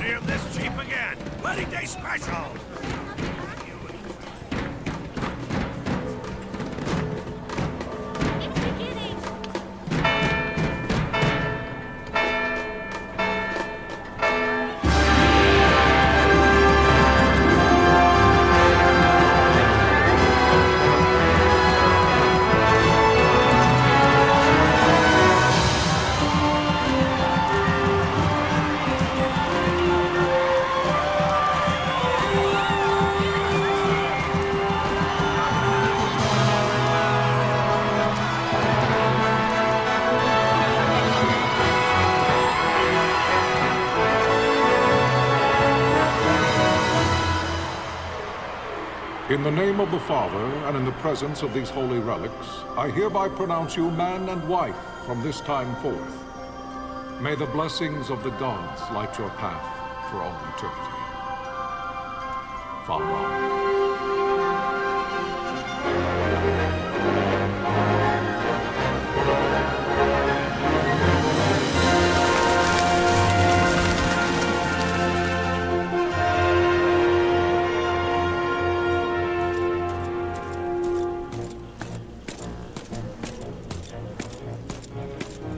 see him this cheap again. Wedding day special! It's beginning! In the name of the Father, and in the presence of these holy relics, I hereby pronounce you man and wife from this time forth. May the blessings of the gods light your path for all eternity. Farewell.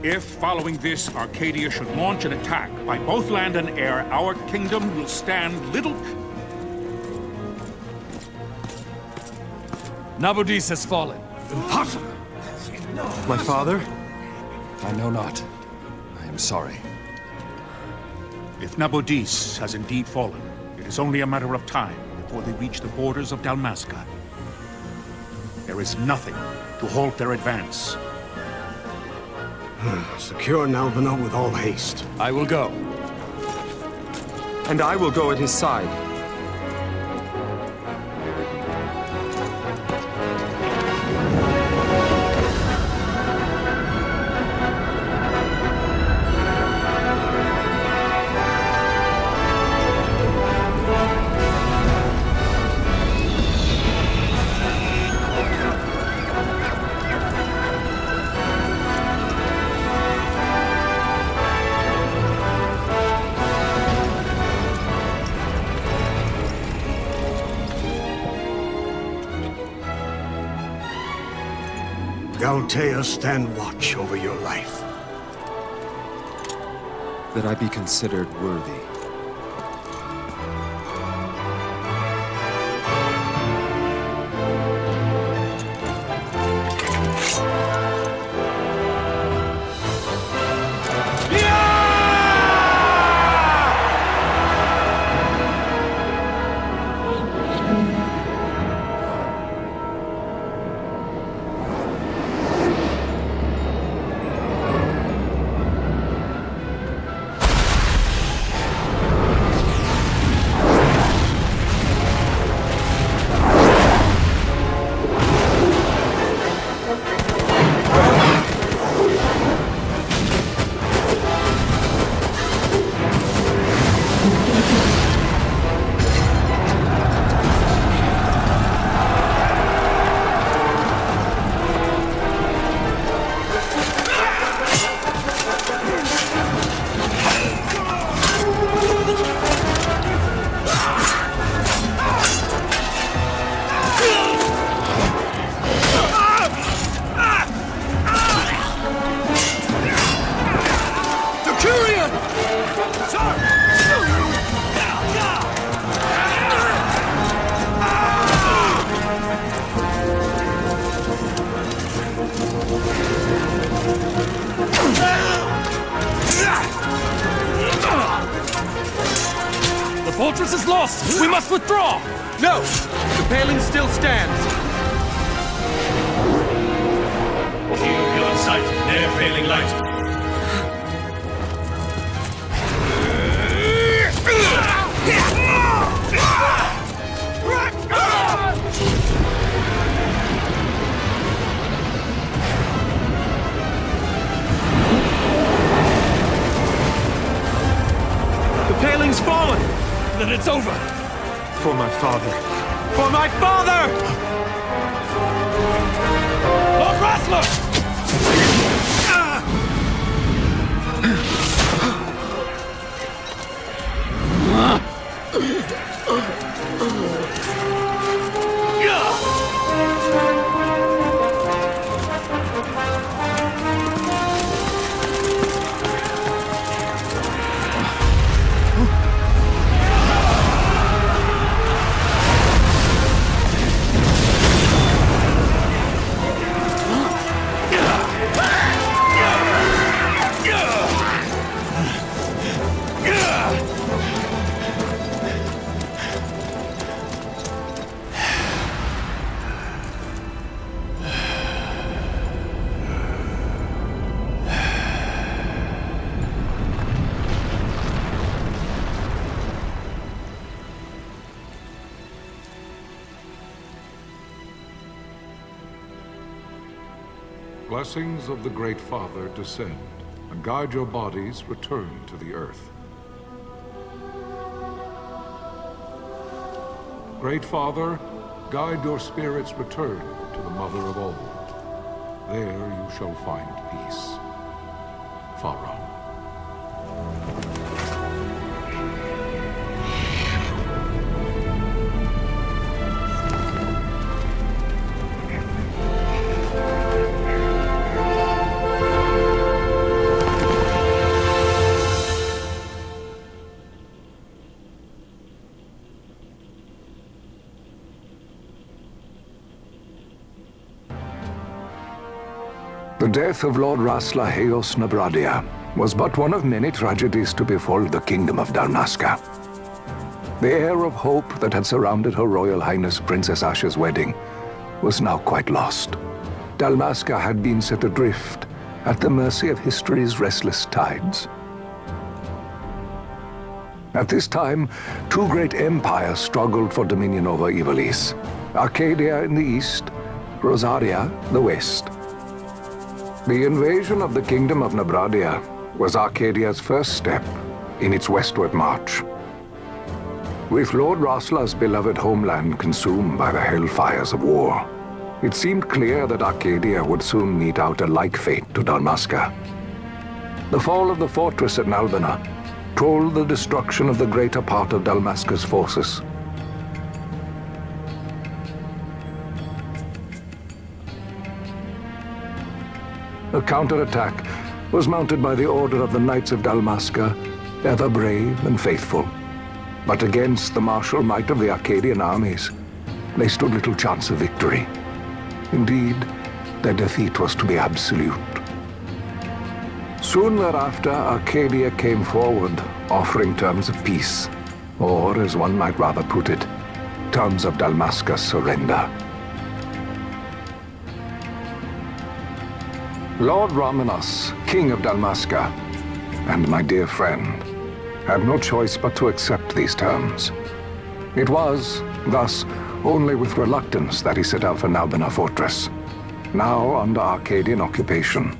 If, following this, Arcadia should launch an attack by both land and air, our kingdom will stand little... Nabudis has fallen. Impossible! My father? I know not. I am sorry. If Nabudis has indeed fallen, it is only a matter of time before they reach the borders of Dalmasca. There is nothing to halt their advance. Secure Nalvino with all haste. I will go. And I will go at his side. Galtea, stand watch over your life. That I be considered worthy. The fortress is lost! We must withdraw! No! The paling still stands! Shield beyond sight, ne'er failing light. The paling's fallen! Then it's over! For my father! For my father! Lord Wrestler! blessings of the Great Father descend, and guide your bodies return to the earth. Great Father, guide your spirits return to the Mother of all. There you shall find peace. Farewell. The death of Lord Rasla Heos Nabradia was but one of many tragedies to befall the Kingdom of Dalmasca. The air of hope that had surrounded Her Royal Highness Princess Asha's wedding was now quite lost. Dalmasca had been set adrift at the mercy of history's restless tides. At this time, two great empires struggled for dominion over Ivalice: Arcadia in the east, Rosaria the west. The invasion of the Kingdom of Nabradia was Arcadia's first step in its westward march. With Lord Rasla's beloved homeland consumed by the hellfires of war, it seemed clear that Arcadia would soon mete out a like fate to Dalmasca. The fall of the fortress at Nalbina told the destruction of the greater part of Dalmasca's forces. A counterattack was mounted by the order of the Knights of Dalmasca, ever brave and faithful. But against the martial might of the Arcadian armies, they stood little chance of victory. Indeed, their defeat was to be absolute. Soon thereafter, Arcadia came forward, offering terms of peace, or, as one might rather put it, terms of Dalmasca's surrender. Lord Ramenas, King of Dalmasca, and my dear friend, had no choice but to accept these terms. It was, thus, only with reluctance that he set out for Nalbina Fortress, now under Arcadian occupation,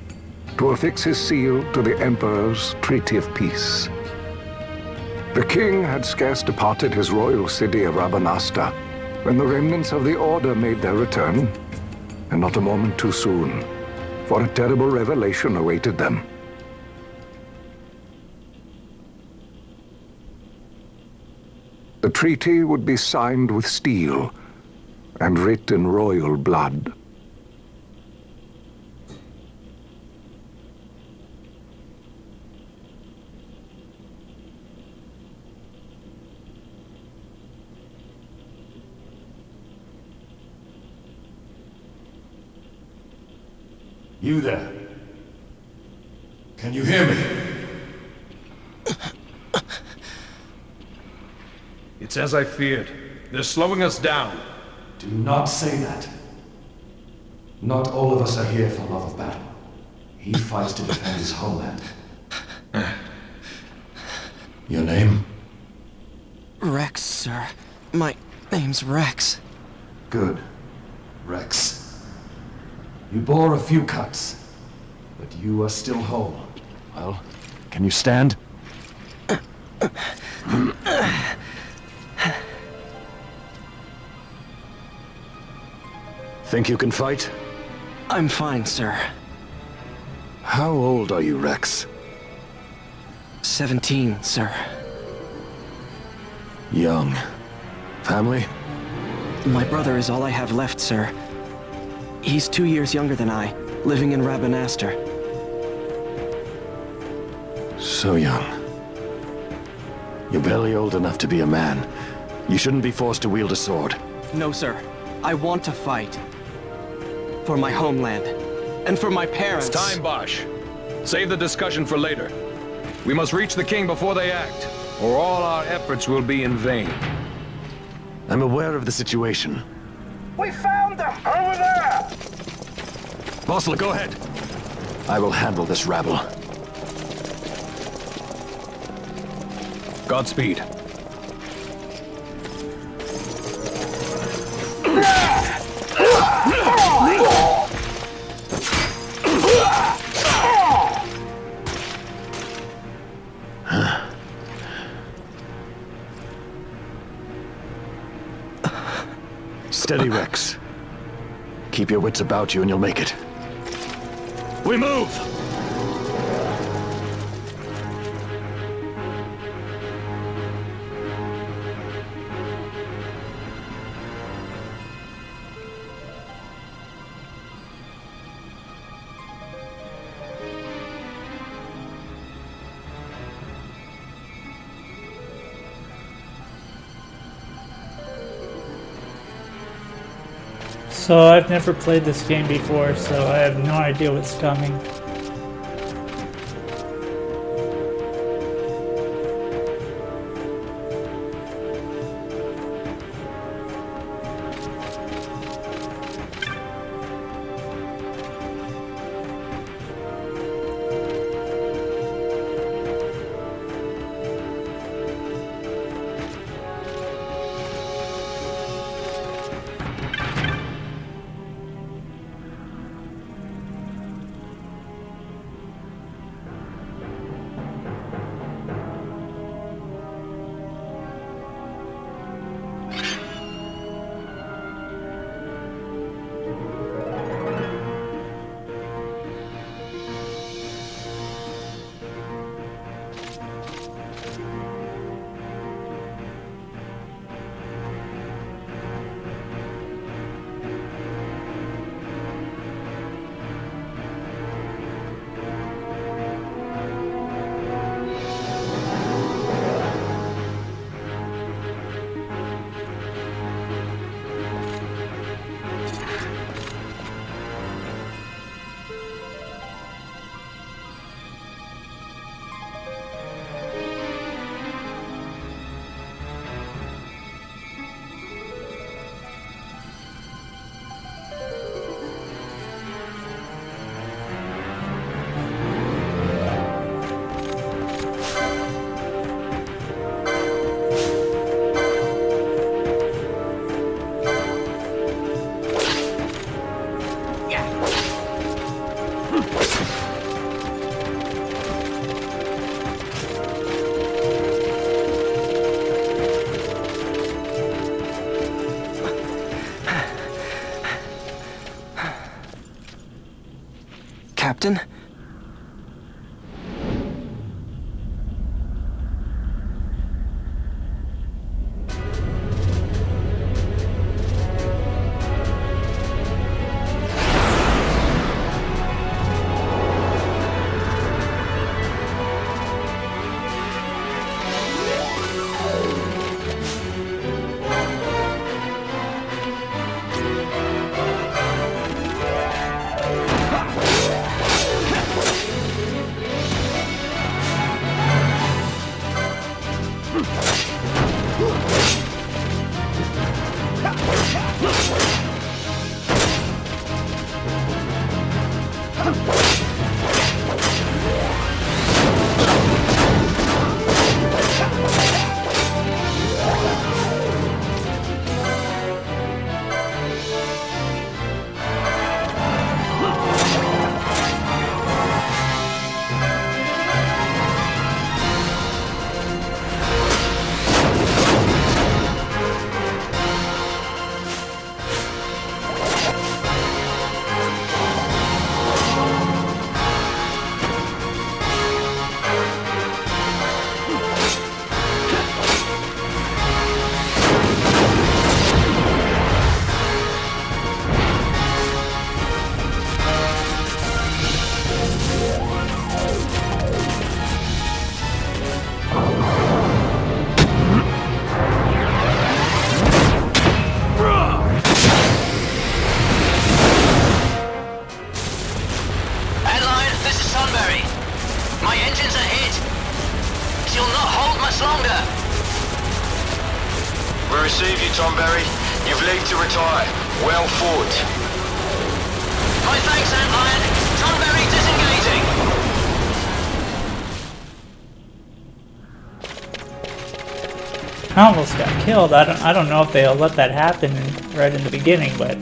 to affix his seal to the Emperor's Treaty of Peace. The king had scarce departed his royal city of Rabanasta when the remnants of the Order made their return, and not a moment too soon, for a terrible revelation awaited them. The treaty would be signed with steel and writ in royal blood. You there? Can you hear me? It's as I feared. They're slowing us down. Do not say that. Not all of us are here for love of battle. He fights to defend his homeland. Your name? Rex, sir. My name's Rex. Good. Rex. You bore a few cuts, but you are still whole. Well, can you stand? Think you can fight? I'm fine, sir. How old are you, Rex? 17, sir. Young. Family? My brother is all I have left, sir. He's 2 years younger than I, living in Rabanastre. So young. You're barely old enough to be a man. You shouldn't be forced to wield a sword. No, sir. I want to fight. For my homeland. And for my parents. It's time, Bosch. Save the discussion for later. We must reach the king before they act, or all our efforts will be in vain. I'm aware of the situation. We found them! Over there! Vossler, go ahead. I will handle this rabble. Godspeed. Steady, Rex. Keep your wits about you and you'll make it. We move! So I've never played this game before, so I have no idea what's coming. Captain? Receive you, Tomberry. You've leave to retire. Well fought. My thanks, Antlion. Tomberry disengaging. I almost got killed. I don't know if they'll let that happen right in the beginning, but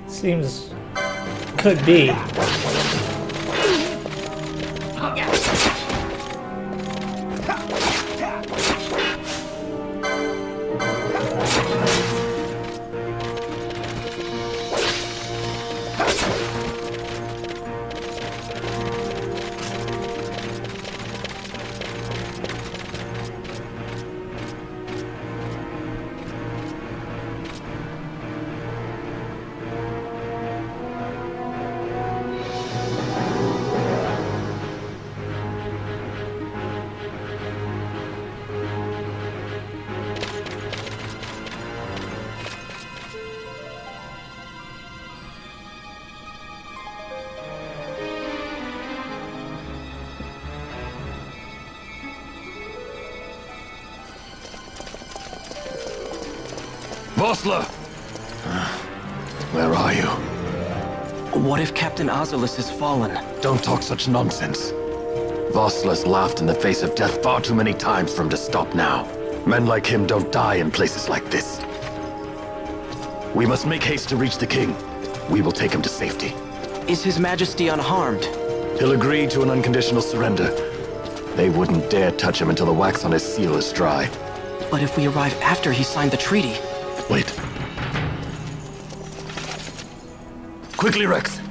seems could be. Vossler! Where are you? What if Captain Ozolus has fallen? Don't talk such nonsense. Vossler's laughed in the face of death far too many times for him to stop now. Men like him don't die in places like this. We must make haste to reach the king. We will take him to safety. Is His Majesty unharmed? He'll agree to an unconditional surrender. They wouldn't dare touch him until the wax on his seal is dry. But if we arrive after he signed the treaty... Wait. Quickly, Rex!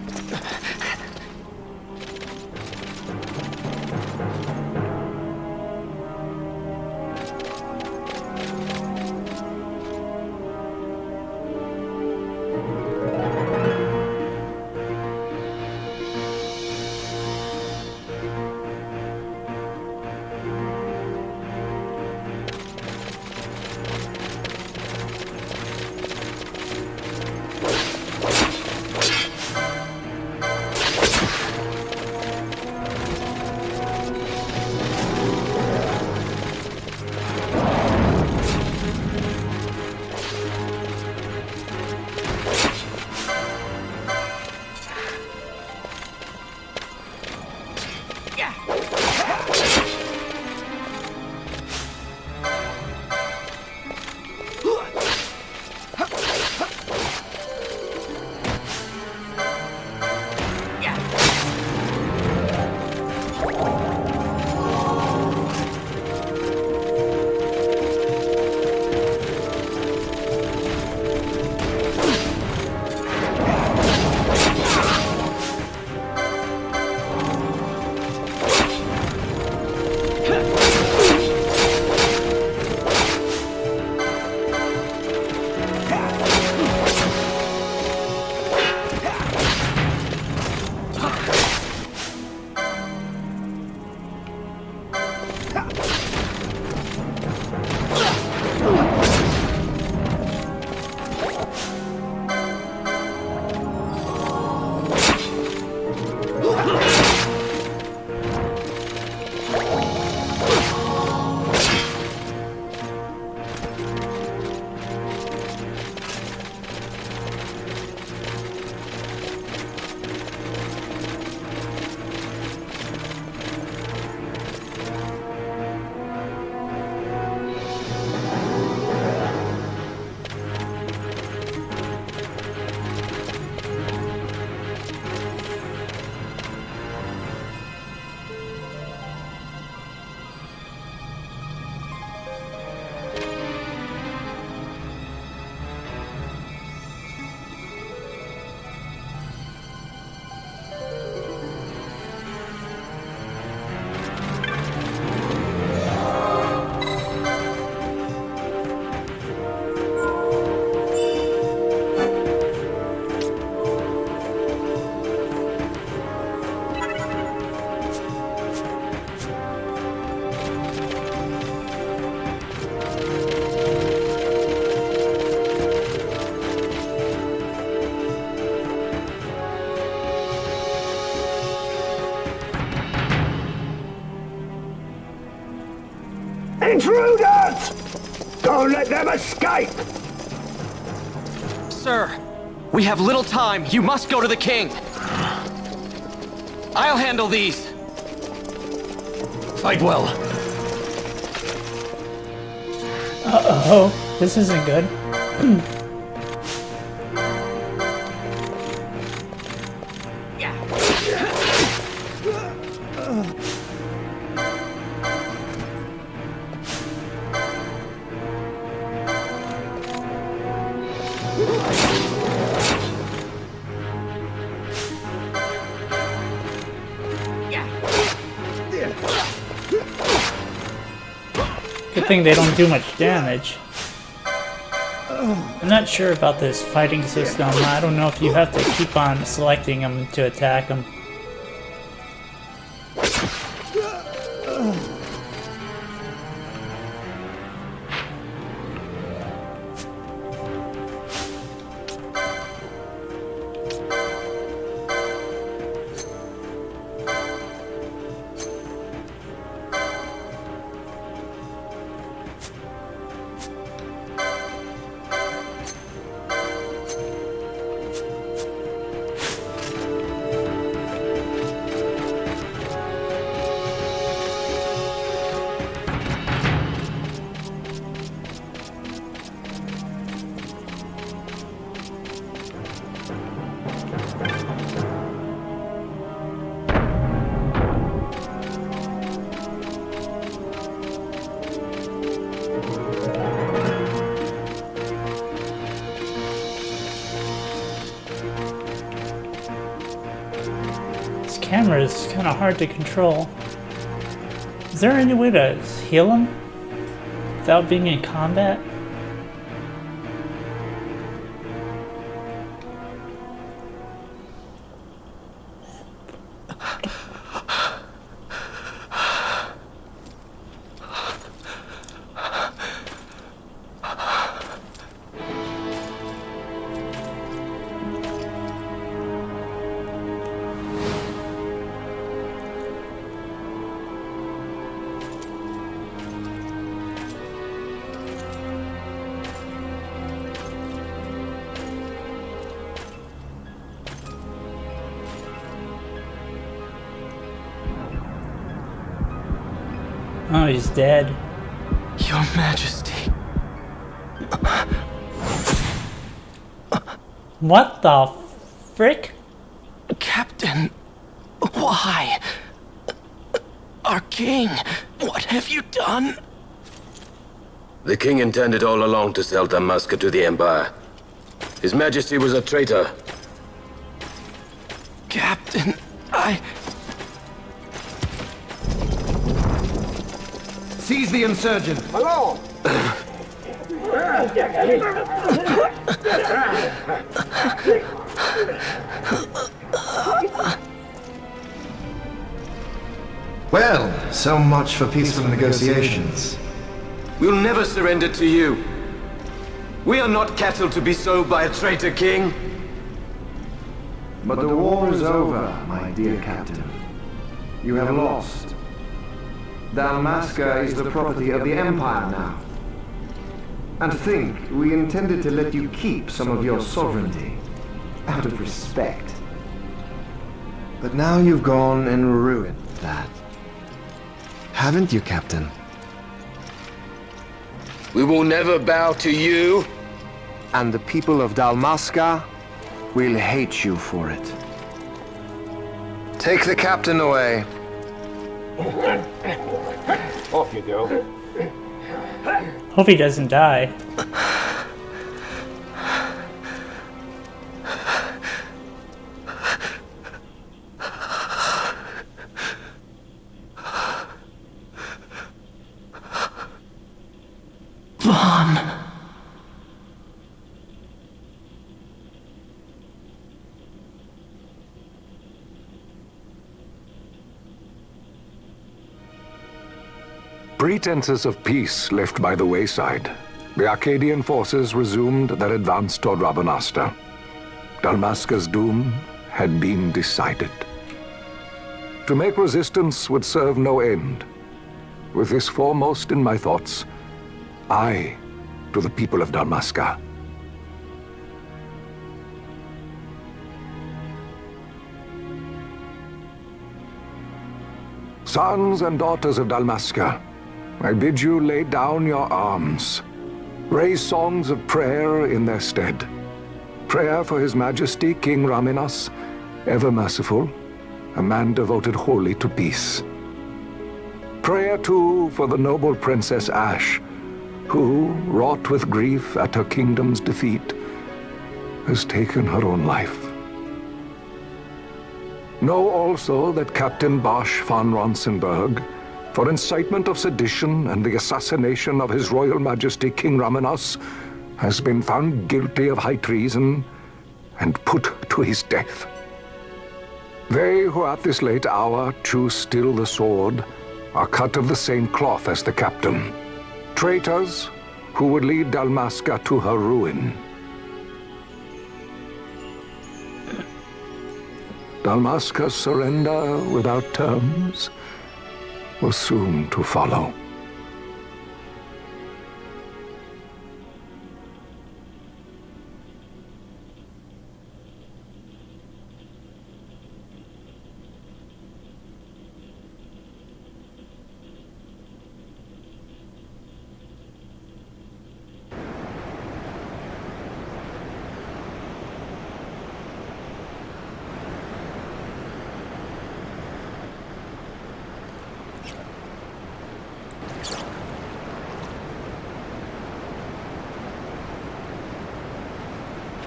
Intruders! Don't let them escape! Sir, we have little time. You must go to the king. I'll handle these. Fight well. Uh-oh, this isn't good. Good thing they don't do much damage. I'm not sure about this fighting system. I don't know if you have to keep on selecting them to attack them. camera is kind of hard to control. Is there any way to heal him without being in combat? Oh, he's dead. Your Majesty. What the frick? Captain, why? Our king, what have you done? The king intended all along to sell Damascus to the Empire. His Majesty was a traitor. Captain, Seize the insurgent! Hello! Well, so much for peaceful negotiations. We'll never surrender to you. We are not cattle to be sold by a traitor king. But the war is over, my dear captain. You have lost. Dalmasca is the property of the Empire now. And think, we intended to let you keep some of your sovereignty, out of respect. But now you've gone and ruined that. Haven't you, Captain? We will never bow to you. And the people of Dalmasca will hate you for it. Take the captain away. Off you go. Hope he doesn't die. Vaughn. Pretenses of peace left by the wayside, the Arcadian forces resumed their advance toward Rabanastre. Dalmasca's doom had been decided. To make resistance would serve no end. With this foremost in my thoughts, I to the people of Dalmasca. Sons and daughters of Dalmasca, I bid you lay down your arms. Raise songs of prayer in their stead. Prayer for His Majesty King Raminas, ever merciful, a man devoted wholly to peace. Prayer, too, for the noble Princess Ash, who, wrought with grief at her kingdom's defeat, has taken her own life. Know also that Captain Bosch von Ronsenberg, for incitement of sedition and the assassination of His Royal Majesty King Raminas, has been found guilty of high treason and put to his death. They who at this late hour choose still the sword are cut of the same cloth as the captain. Traitors who would lead Dalmasca to her ruin. Dalmasca's surrender without terms was soon to follow.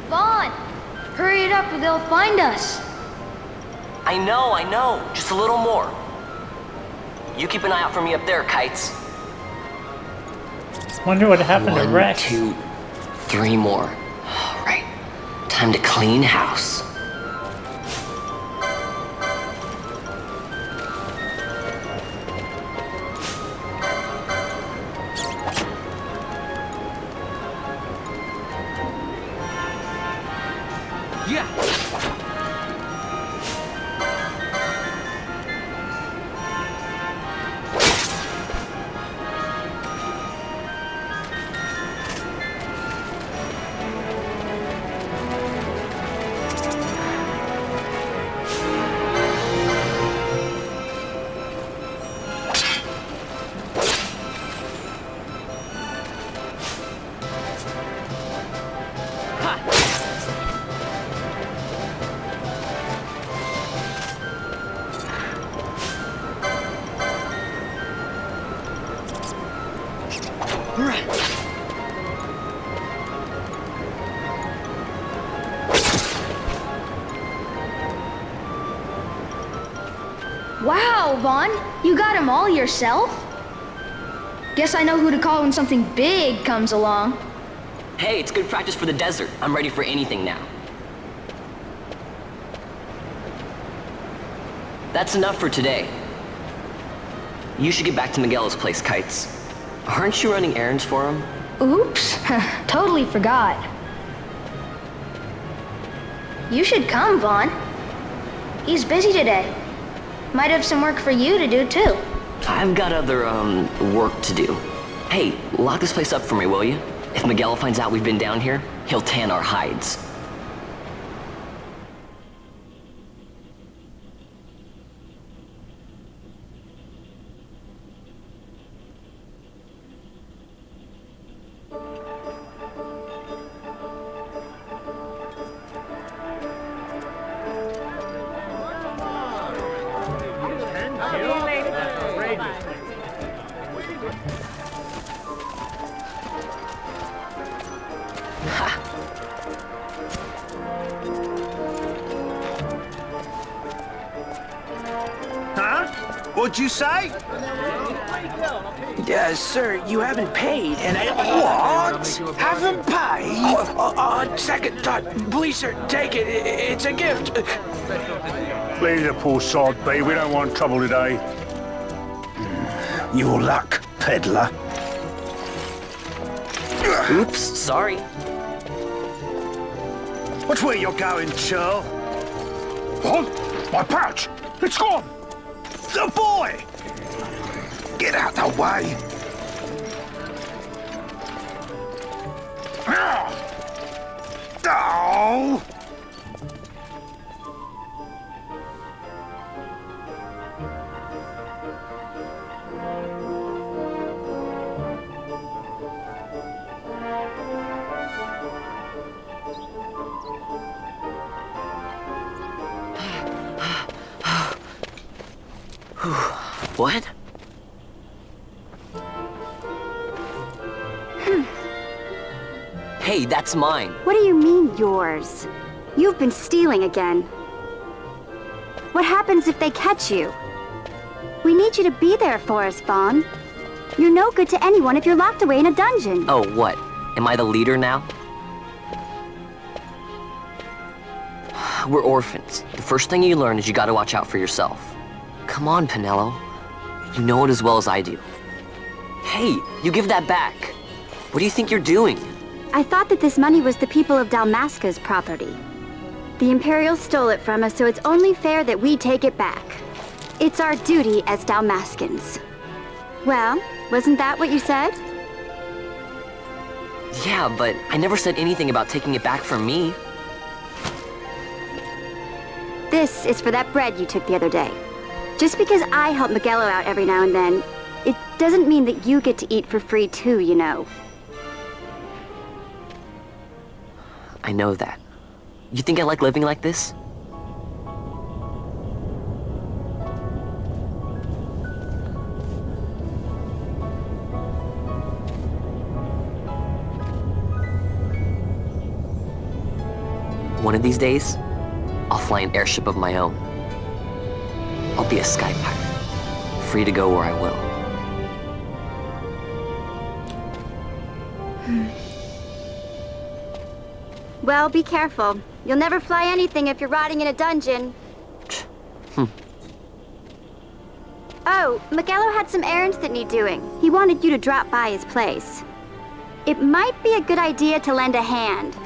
Vaughn! Hurry it up or they'll find us! I know. Just a little more. You keep an eye out for me up there, Kites. Wonder what happened to 1, Rex. 2, 3 more. All right. Time to clean house. Yeah. Wow, Vaughn, you got them all yourself? Guess I know who to call when something big comes along. Hey, it's good practice for the desert. I'm ready for anything now. That's enough for today. You should get back to Miguel's place, Kites. Aren't you running errands for him? Oops, totally forgot. You should come, Vaughn. He's busy today. Might have some work for you to do, too. I've got other, work to do. Hey, lock this place up for me, will you? If Miguel finds out we've been down here, he'll tan our hides. What'd you say? Sir, you haven't paid, and I... What? Haven't paid? Second thought. Please, sir, take it. It's a gift. Leave the poor sod be. We don't want trouble today. Your luck, peddler. Oops, sorry. Watch where you're going, churl. What? My pouch! It's gone! The boy! Get out the way! Oh! What? Hey, that's mine. What do you mean, yours? You've been stealing again. What happens if they catch you? We need you to be there for us, Vaughn. You're no good to anyone if you're locked away in a dungeon. Oh, what? Am I the leader now? We're orphans. The first thing you learn is you gotta watch out for yourself. Come on, Pinello. You know it as well as I do. Hey, you give that back. What do you think you're doing? I thought that this money was the people of Dalmasca's property. The Imperials stole it from us, so it's only fair that we take it back. It's our duty as Dalmascans. Well, wasn't that what you said? Yeah, but I never said anything about taking it back from me. This is for that bread you took the other day. Just because I help Miguelo out every now and then, it doesn't mean that you get to eat for free too, you know. I know that. You think I like living like this? One of these days, I'll fly an airship of my own. I'll be a sky pirate, free to go where I will. Well, be careful. You'll never fly anything if you're rotting in a dungeon. Oh, Miguelo had some errands that need doing. He wanted you to drop by his place. It might be a good idea to lend a hand.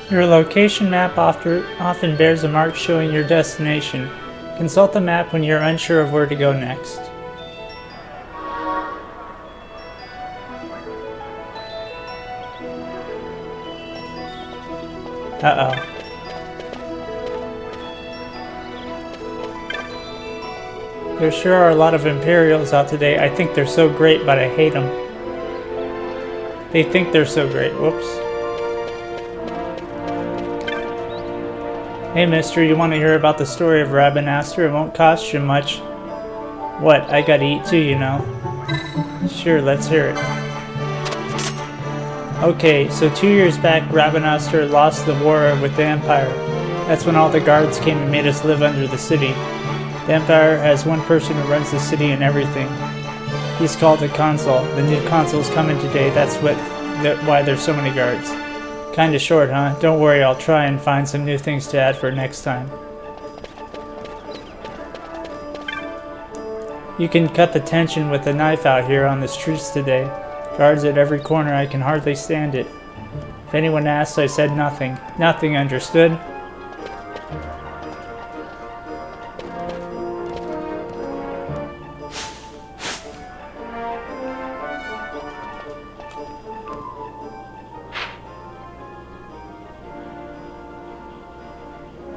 Your location map often bears a mark showing your destination. Consult the map when you're unsure of where to go next. Uh-oh. There sure are a lot of Imperials out today. I think they're so great, but I hate them. They think they're so great. Whoops. Hey, mister, you want to hear about the story of Rabanastre? It won't cost you much. What? I gotta eat too, you know. Sure, let's hear it. Okay, so 2 years back, Rabanastre lost the war with the Empire. That's when all the guards came and made us live under the city. The Empire has one person who runs the city and everything. He's called the Consul. The new Consul's coming today. That's why there's so many guards. Kinda short, huh? Don't worry, I'll try and find some new things to add for next time. You can cut the tension with a knife out here on the streets today. Guards at every corner, I can hardly stand it. If anyone asks, I said nothing. Nothing, understood?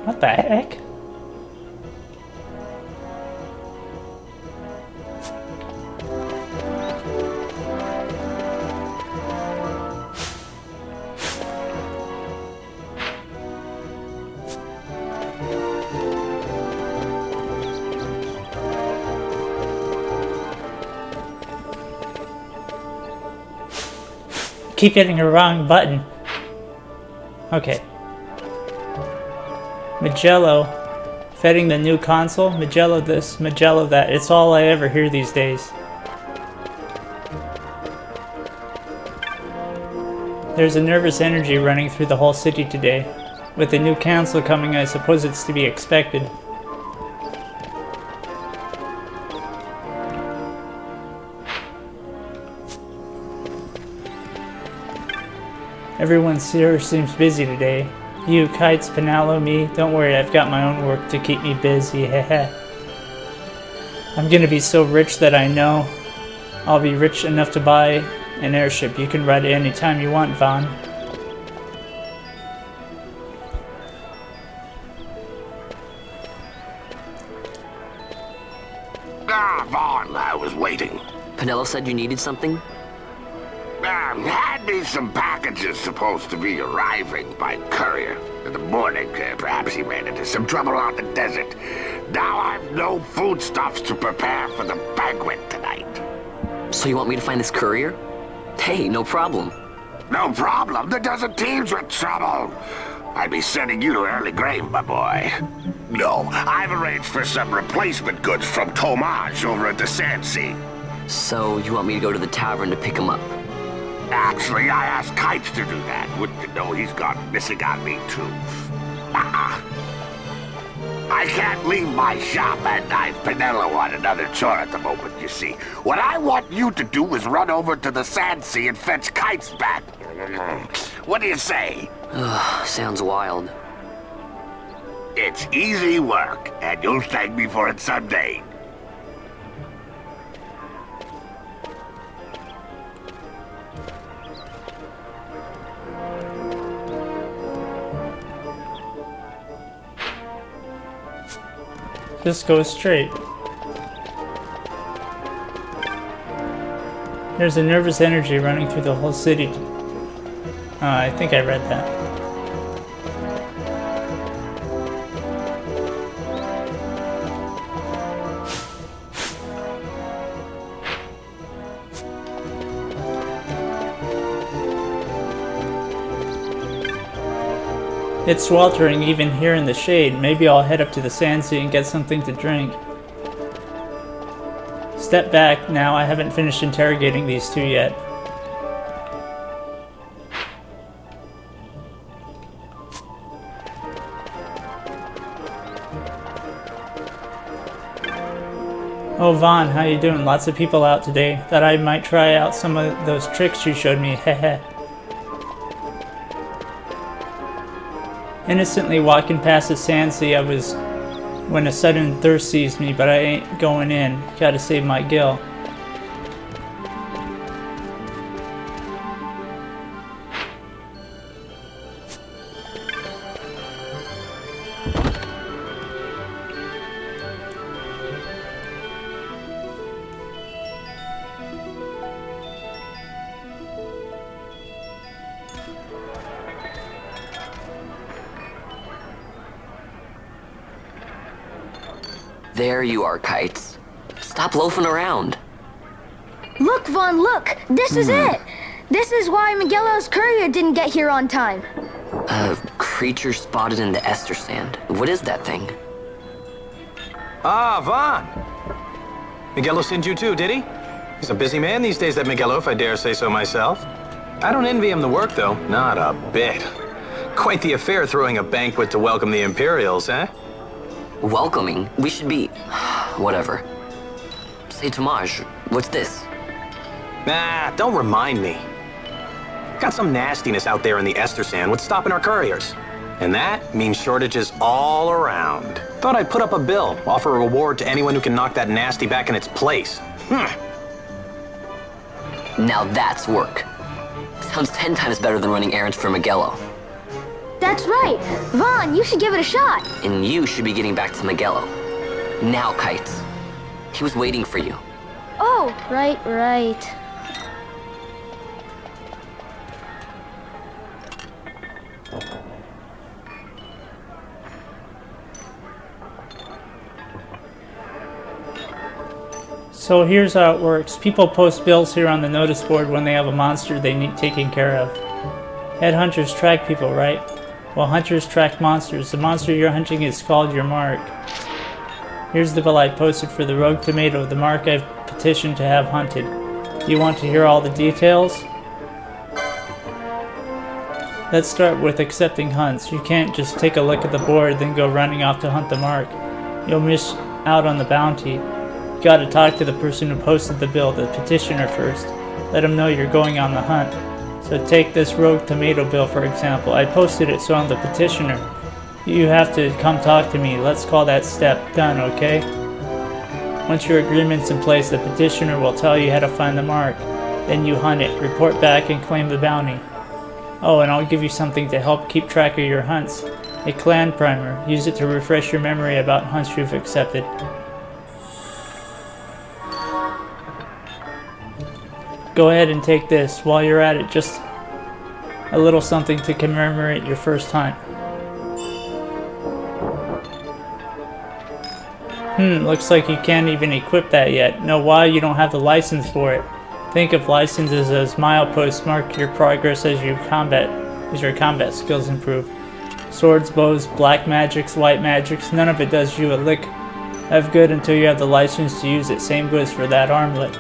What the heck? Keep hitting the wrong button. Okay. Magello. Feting the new Consul. Magello this, Magello that. It's all I ever hear these days. There's a nervous energy running through the whole city today. With the new council coming, I suppose it's to be expected. Everyone here seems busy today. You, Kites, Pinallo, me, don't worry, I've got my own work to keep me busy, heh. I'm gonna be so rich that I know I'll be rich enough to buy an airship. You can ride it anytime you want, Vaughn. Ah, Vaughn, I was waiting. Pinello said you needed something? Had me some packages supposed to be arriving by courier. In the morning, perhaps he ran into some trouble out in the desert. Now I've no foodstuffs to prepare for the banquet tonight. So you want me to find this courier? Hey, no problem. No problem. The desert teems with trouble. I'd be sending you to early grave, my boy. No, I've arranged for some replacement goods from Tomage over at the Sandsea. So you want me to go to the tavern to pick him up? Actually, I asked Kites to do that. Wouldn't you know he's gone missing on me, too. I can't leave my shop, and I've Pinello on another chore at the moment, you see. What I want you to do is run over to the Sandsea and fetch Kites back. What do you say? Sounds wild. It's easy work, and you'll thank me for it someday. Just go straight. There's a nervous energy running through the whole city. I think I read that. It's sweltering even here in the shade. Maybe I'll head up to the sand sea and get something to drink. Step back now, I haven't finished interrogating these two yet. Oh Vaughn, how you doing? Lots of people out today. Thought I might try out some of those tricks you showed me, heh. Innocently walking past the sand sea, I was when a sudden thirst seized me, but I ain't going in. Gotta save my gill. There you are, Kites. Stop loafing around. Look, Vaughn, look! This is it! This is why Miguelo's courier didn't get here on time. A creature spotted in the ester sand. What is that thing? Ah, Vaughn. Miguelo sent you too, did he? He's a busy man these days, that Miguelo, if I dare say so myself. I don't envy him the work, though. Not a bit. Quite the affair throwing a banquet to welcome the Imperials, eh? Welcoming? We should be... whatever. Say, Tomaj, what's this? Nah, don't remind me. Got some nastiness out there in the ester sand. What's stopping our couriers? And that means shortages all around. Thought I'd put up a bill, offer a reward to anyone who can knock that nasty back in its place. Now that's work. Sounds 10 times better than running errands for Miguelo. That's right! Vaughn, you should give it a shot! And you should be getting back to Miguelo. Now, Kites. He was waiting for you. Oh, right. So here's how it works. People post bills here on the notice board when they have a monster they need taken care of. Headhunters track people, right? Well, hunters track monsters. The monster you're hunting is called your mark. Here's the bill I posted for the rogue tomato, the mark I've petitioned to have hunted. Do you want to hear all the details? Let's start with accepting hunts. You can't just take a look at the board, then go running off to hunt the mark. You'll miss out on the bounty. You gotta talk to the person who posted the bill, the petitioner first. Let him know you're going on the hunt. So take this rogue tomato bill, for example. I posted it, so I'm the petitioner. You have to come talk to me. Let's call that step done, okay? Once your agreement's in place, the petitioner will tell you how to find the mark. Then you hunt it, report back, and claim the bounty. Oh, and I'll give you something to help keep track of your hunts. A clan primer. Use it to refresh your memory about hunts you've accepted. Go ahead and take this. While you're at it, just a little something to commemorate your first hunt. Looks like you can't even equip that yet. Know why? You don't have the license for it. Think of licenses as mileposts mark your progress as your combat skills improve. Swords, bows, black magics, white magics, none of it does you a lick of good until you have the license to use it. Same goes for that armlet.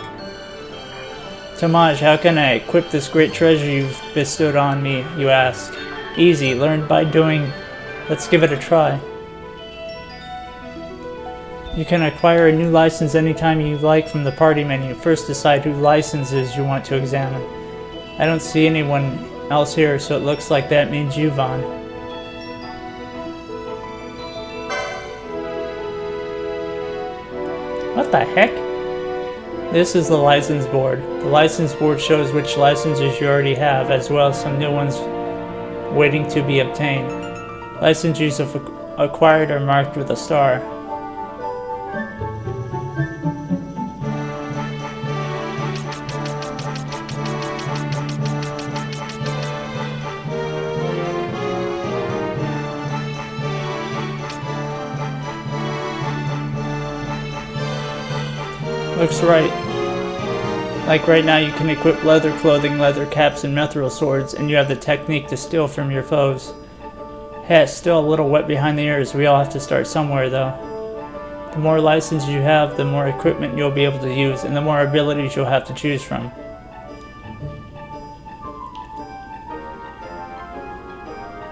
Tomaj, how can I equip this great treasure you've bestowed on me, you ask? Easy, learned by doing. Let's give it a try. You can acquire a new license anytime you like from the party menu. First decide whose licenses you want to examine. I don't see anyone else here, so it looks like that means you, Vaughn. What the heck? This is the license board. The license board shows which licenses you already have, as well as some new ones waiting to be obtained. Licenses you've acquired are marked with a star. Looks right. Like right now you can equip leather clothing, leather caps, and mithril swords, and you have the technique to steal from your foes. Hey, it's still a little wet behind the ears. We all have to start somewhere, though. The more licenses you have, the more equipment you'll be able to use, and the more abilities you'll have to choose from.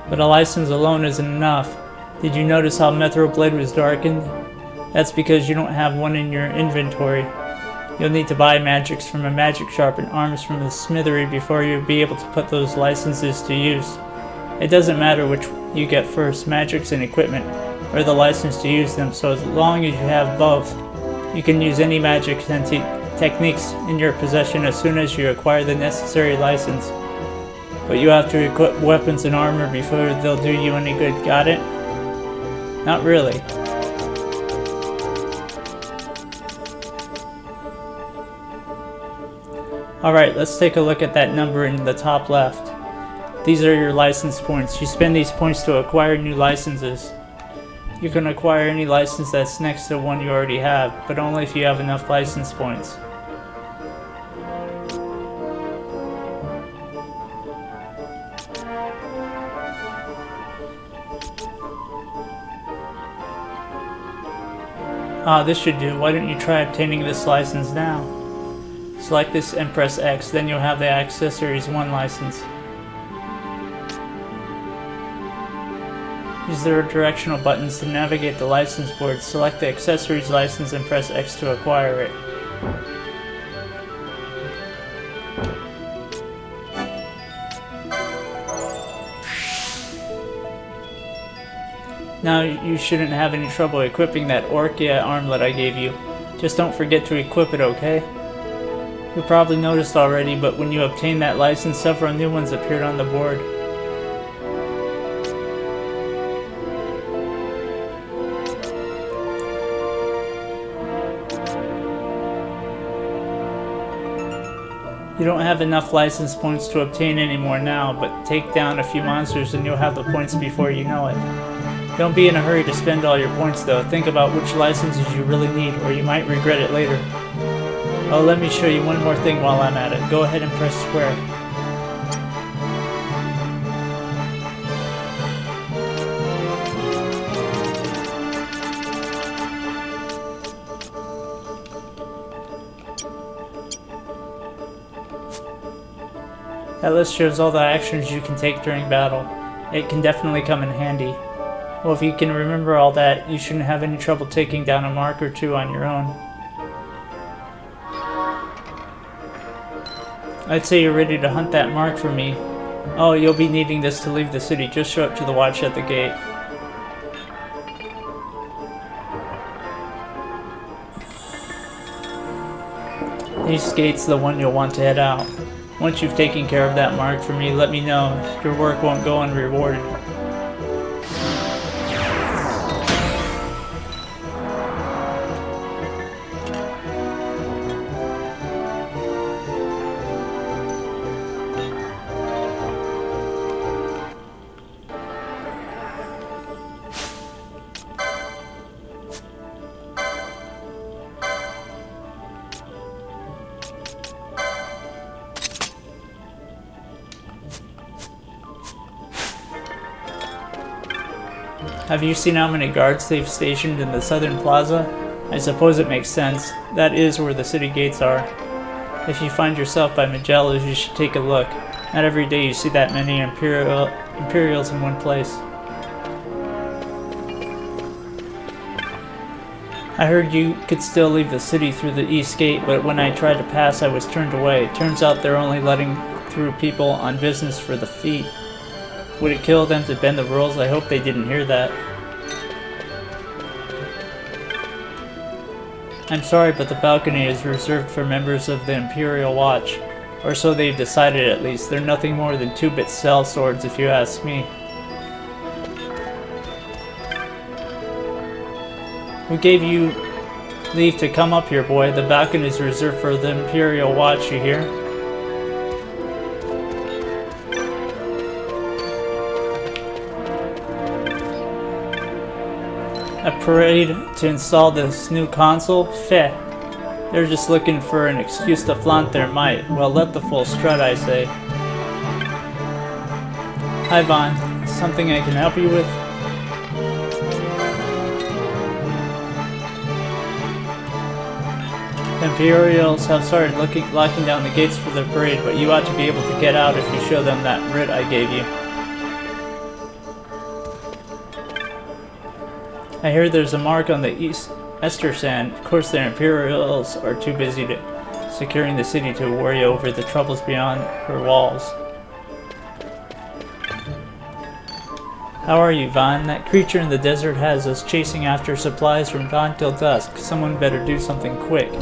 But a license alone isn't enough. Did you notice how Mithril Blade was darkened? That's because you don't have one in your inventory. You'll need to buy magics from a magic shop and arms from the smithery before you'll be able to put those licenses to use. It doesn't matter which you get first, magics and equipment, or the license to use them, so as long as you have both, you can use any magic and techniques in your possession as soon as you acquire the necessary license. But you have to equip weapons and armor before they'll do you any good, got it? Not really. Alright, let's take a look at that number in the top left. These are your license points. You spend these points to acquire new licenses. You can acquire any license that's next to one you already have, but only if you have enough license points. Ah, this should do. Why don't you try obtaining this license now? Select this and press X, then you'll have the Accessories 1 license. Use the directional buttons to navigate the license board. Select the Accessories license and press X to acquire it. Now you shouldn't have any trouble equipping that Orchia armlet I gave you. Just don't forget to equip it, okay? You probably noticed already, but when you obtained that license, several new ones appeared on the board. You don't have enough license points to obtain any more now, but take down a few monsters and you'll have the points before you know it. Don't be in a hurry to spend all your points though. Think about which licenses you really need, or you might regret it later. Oh, let me show you one more thing while I'm at it. Go ahead and press square. That list shows all the actions you can take during battle. It can definitely come in handy. Well, if you can remember all that, you shouldn't have any trouble taking down a mark or two on your own. I'd say you're ready to hunt that mark for me. Oh, you'll be needing this to leave the city. Just show up to the watch at the gate. East gate's the one you'll want to head out. Once you've taken care of that mark for me, let me know. Your work won't go unrewarded. Have you seen how many guards they've stationed in the southern plaza? I suppose it makes sense. That is where the city gates are. If you find yourself by Magellan's, you should take a look. Not every day you see that many Imperials in one place. I heard you could still leave the city through the east gate, but when I tried to pass I was turned away. Turns out they're only letting through people on business for the feet. Would it kill them to bend the rules? I hope they didn't hear that. I'm sorry, but the balcony is reserved for members of the Imperial Watch. Or so they've decided at least. They're nothing more than two-bit cell swords if you ask me. Who gave you leave to come up here, boy? The balcony is reserved for the Imperial Watch, you hear? A parade to install this new console? Feh. They're just looking for an excuse to flaunt their might. Well, let the fool strut, I say. Hi, Vaughn. something I can help you with? The Imperials have started locking down the gates for the parade, but you ought to be able to get out if you show them that writ I gave you. I hear there's a mark on the east Ester Sand. Of course, the Imperials are too busy securing the city to worry over the troubles beyond her walls. How are you, Vaughn? That creature in the desert has us chasing after supplies from dawn till dusk. Someone better do something quick.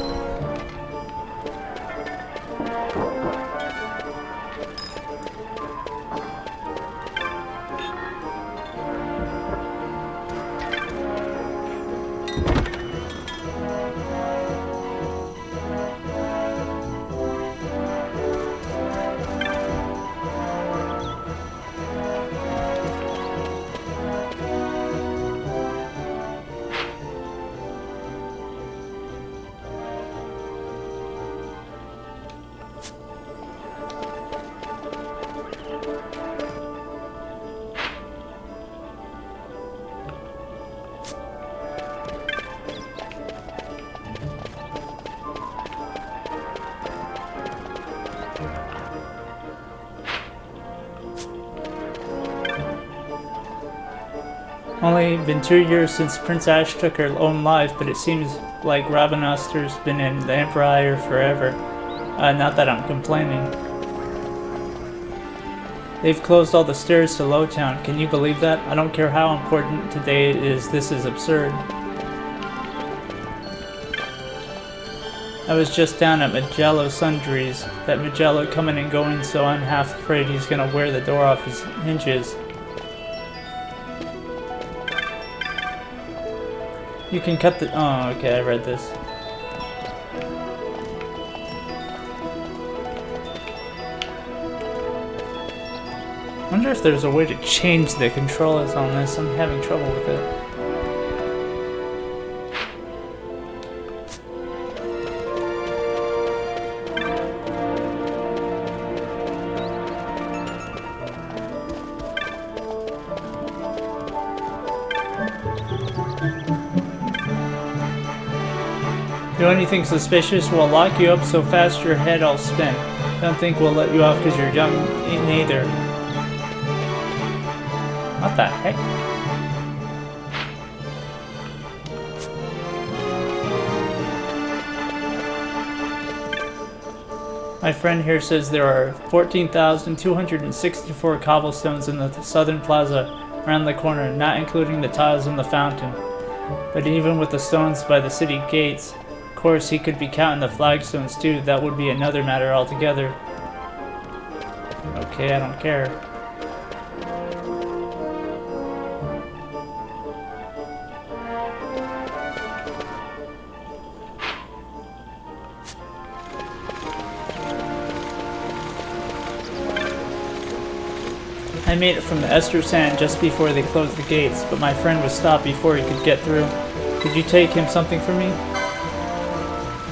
Only been 2 years since Prince Ash took her own life, but it seems like Rabanastur's been in the Empire forever. Not that I'm complaining. They've closed all the stairs to Lowtown. Can you believe that? I don't care how important today is, this is absurd. I was just down at Magello Sundries. That Magello coming and going, so I'm half afraid he's gonna wear the door off his hinges. You can cut the... Oh, okay, I read this. I wonder if there's a way to change the controls on this. I'm having trouble with it. Do anything suspicious, we'll lock you up so fast your head'll spin. Don't think we'll let you off because you're young neither. What the heck? My friend here says there are 14,264 cobblestones in the southern plaza around the corner, not including the tiles in the fountain. But even with the stones by the city gates, of course he could be counting the flagstones too. That would be another matter altogether. Okay, I don't care. I made it from the Ester Sand just before they closed the gates, but my friend was stopped before he could get through. Could you take him something for me?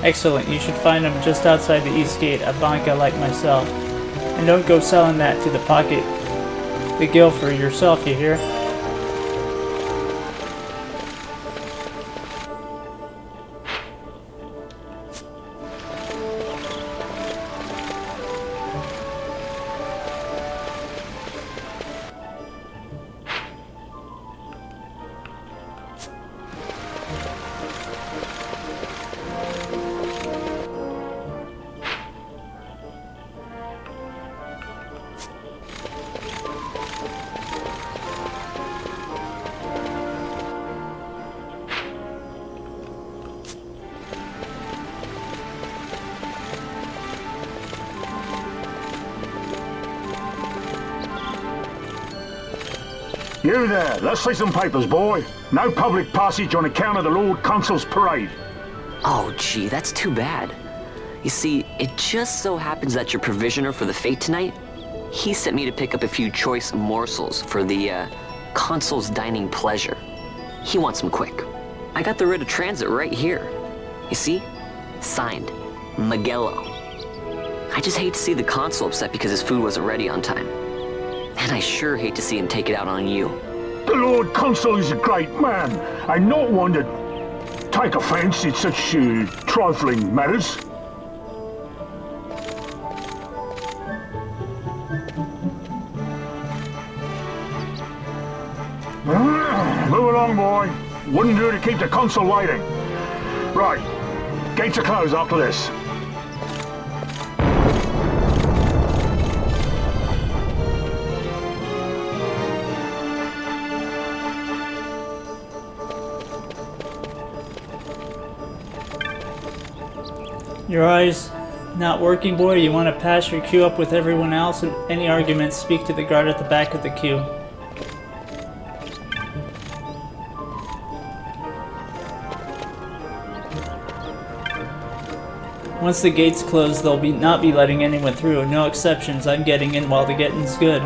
Excellent, you should find him just outside the east gate, a banca like myself. And don't go selling that to the pocket. The gill for yourself, you hear? You there, let's see some papers, boy. No public passage on account of the Lord Consul's parade. Oh, gee, that's too bad. You see, it just so happens that your provisioner for the fete tonight, he sent me to pick up a few choice morsels for the, Consul's dining pleasure. He wants them quick. I got the writ of transit right here. You see? Signed, Magello. I just hate to see the Consul upset because his food wasn't ready on time. And I sure hate to see him take it out on you. The Lord Consul is a great man, and not one to take offence in such trifling matters. Move along, boy. Wouldn't do to keep the Consul waiting. Right. Gates are closed after this. Your eyes not working, boy? You want to pass your queue up with everyone else? And any arguments, speak to the guard at the back of the queue. Once the gates close, they'll not be letting anyone through. No exceptions. I'm getting in while the getting's good.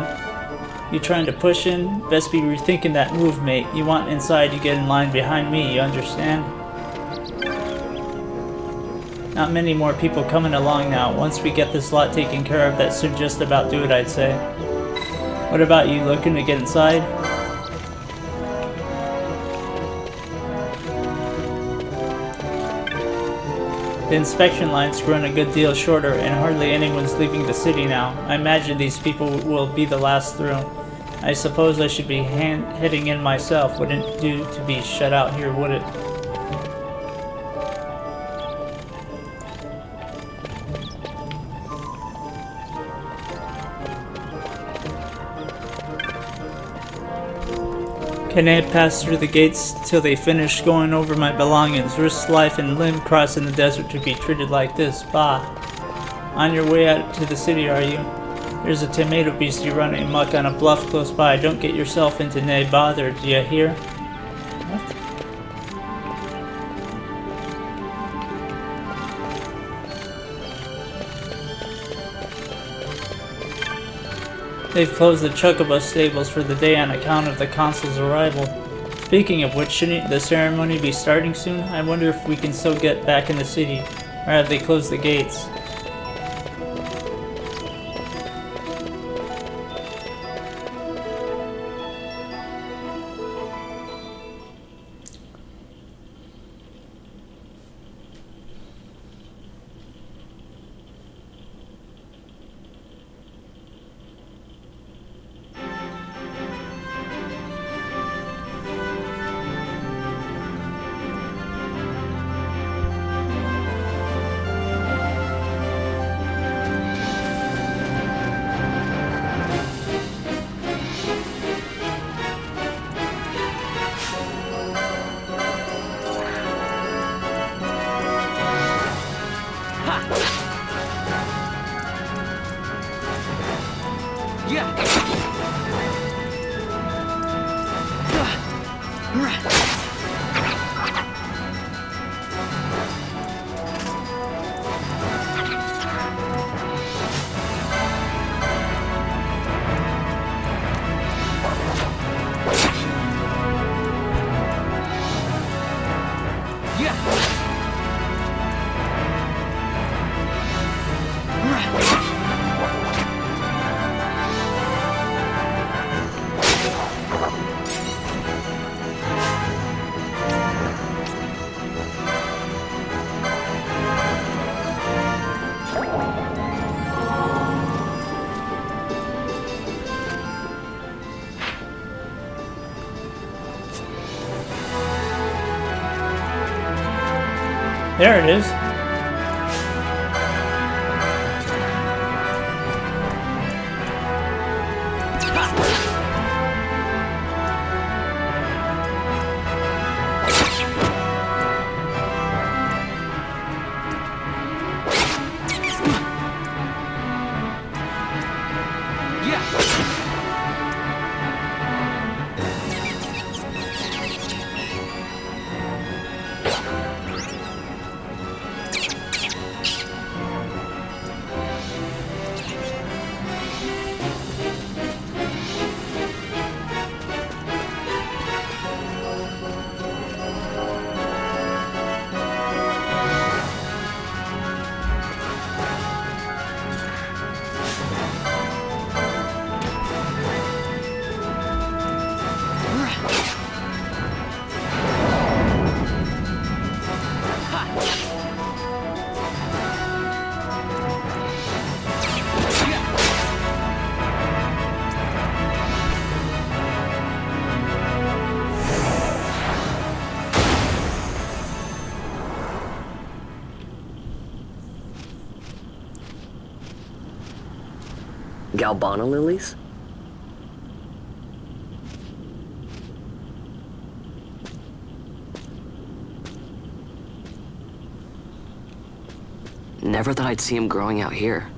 You trying to push in? Best be rethinking that move, mate. You want inside, you get in line behind me, you understand? Not many more people coming along now. Once we get this lot taken care of, that should just about do it, I'd say. What about you, looking to get inside? The inspection line's grown a good deal shorter, and hardly anyone's leaving the city now. I imagine these people will be the last through. I suppose I should be heading in myself. Wouldn't do to be shut out here, would it? Can I pass through the gates till they finish going over my belongings? Risk life and limb crossing the desert to be treated like this. Bah. On your way out to the city, are you? There's a tomato beastie running amok on a bluff close by. Don't get yourself into nae bother, do you hear? What? They've closed the Chocobo stables for the day on account of the Consul's arrival. Speaking of which, shouldn't the ceremony be starting soon? I wonder if we can still get back in the city, or have they closed the gates? There it is. Galbana lilies? Never thought I'd see him growing out here.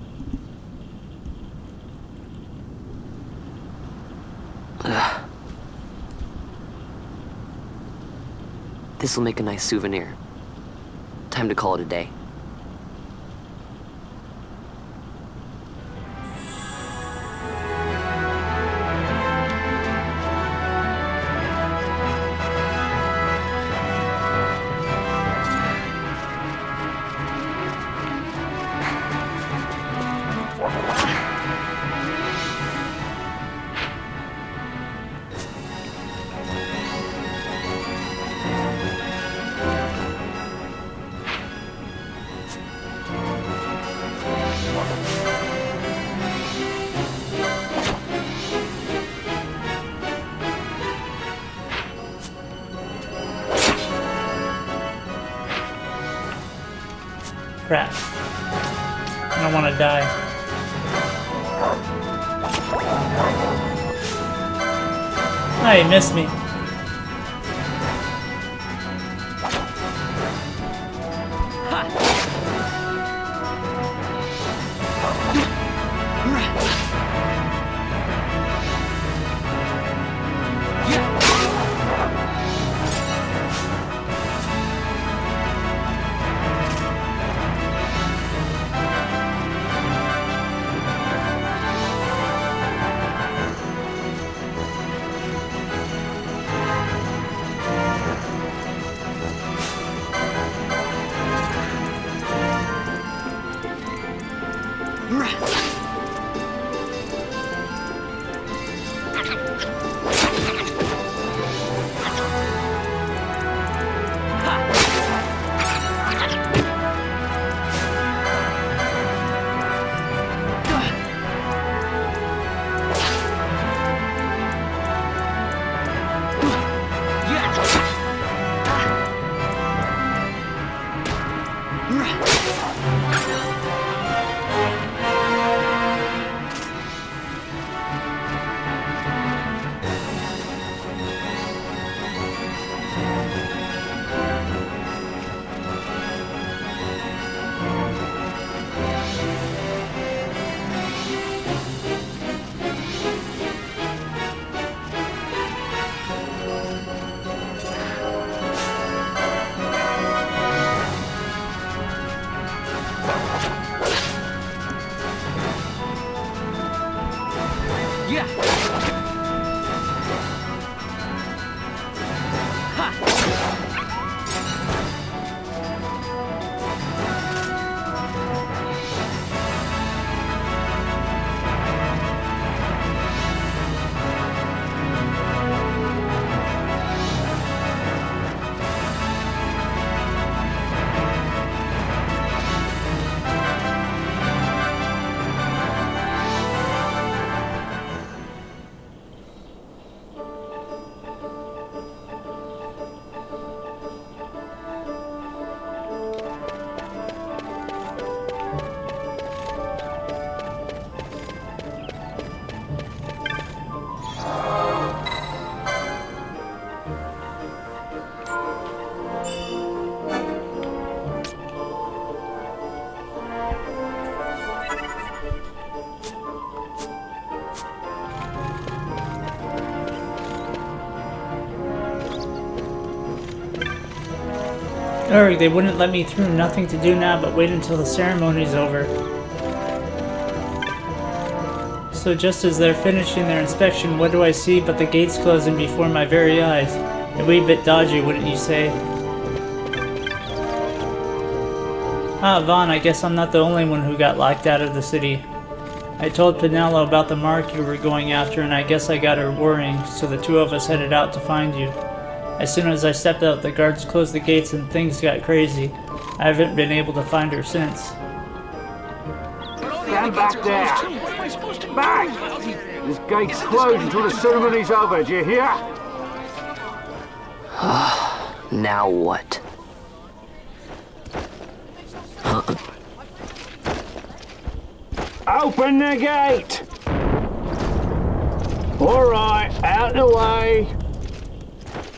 Ugh. This'll make a nice souvenir. Time to call it a day. Crap. I don't want to die. Oh, he missed me. Urgh, they wouldn't let me through. Nothing to do now but wait until the ceremony's over. So just as they're finishing their inspection, what do I see but the gates closing before my very eyes? A wee bit dodgy, wouldn't you say? Ah, Vaughn, I guess I'm not the only one who got locked out of the city. I told Pinello about the mark you were going after, and I guess I got her worrying, so the two of us headed out to find you. As soon as I stepped out, the guards closed the gates and things got crazy. I haven't been able to find her since. Stand back there! Back! This gate's closed until the ceremony's over, do you hear? Now what? Open the gate! All right, out the way.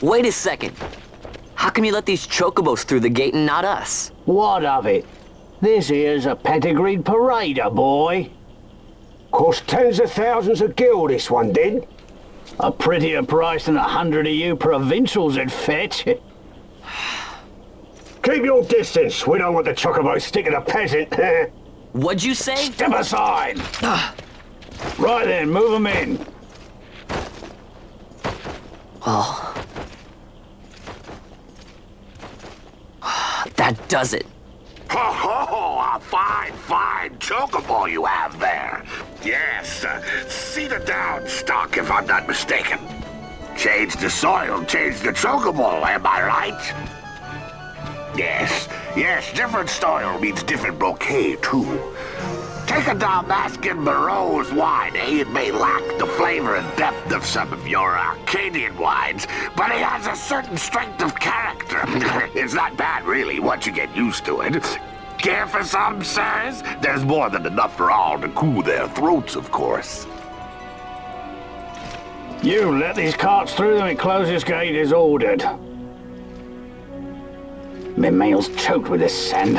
Wait a second. How come you let these chocobos through the gate and not us? What of it? This here's a pedigreed parader, boy. Cost tens of thousands of gil, this one did. A prettier price than 100 of you provincials would fetch. Keep your distance. We don't want the chocobos sticking a peasant. What'd you say? Step aside. Right then, move them in. Well... that does it. Ho ho! A fine chocobo you have there. Yes, cedar down stock if I'm not mistaken. Change the soil, change the chocobo, am I right? Yes, different soil means different bouquet too. Take a Dalmascan Barrow's wine, It may lack the flavor and depth of some of your Arcadian wines, but it has a certain strength of character. It's not bad, really, once you get used to it. Care for some, sirs? There's more than enough for all to cool their throats, of course. You let these carts through and closest gate is ordered. My mail's choked with this sand.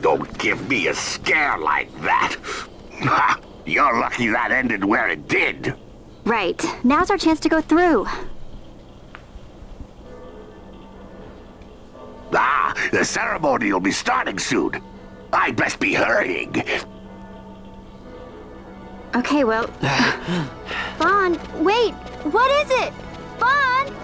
Don't give me a scare like that. You're lucky that ended where it did. Right. Now's our chance to go through. The ceremony will be starting soon. I'd best be hurrying. Okay, well... Vaughn, wait! What is it? Vaughn!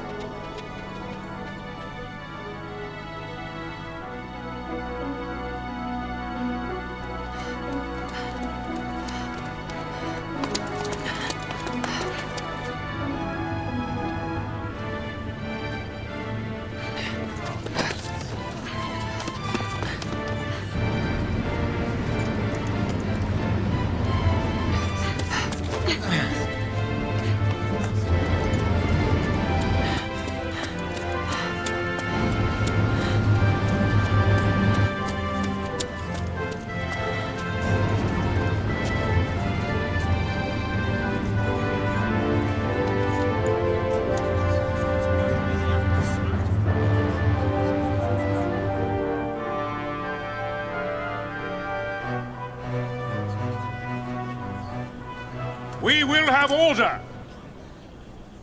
We will have order.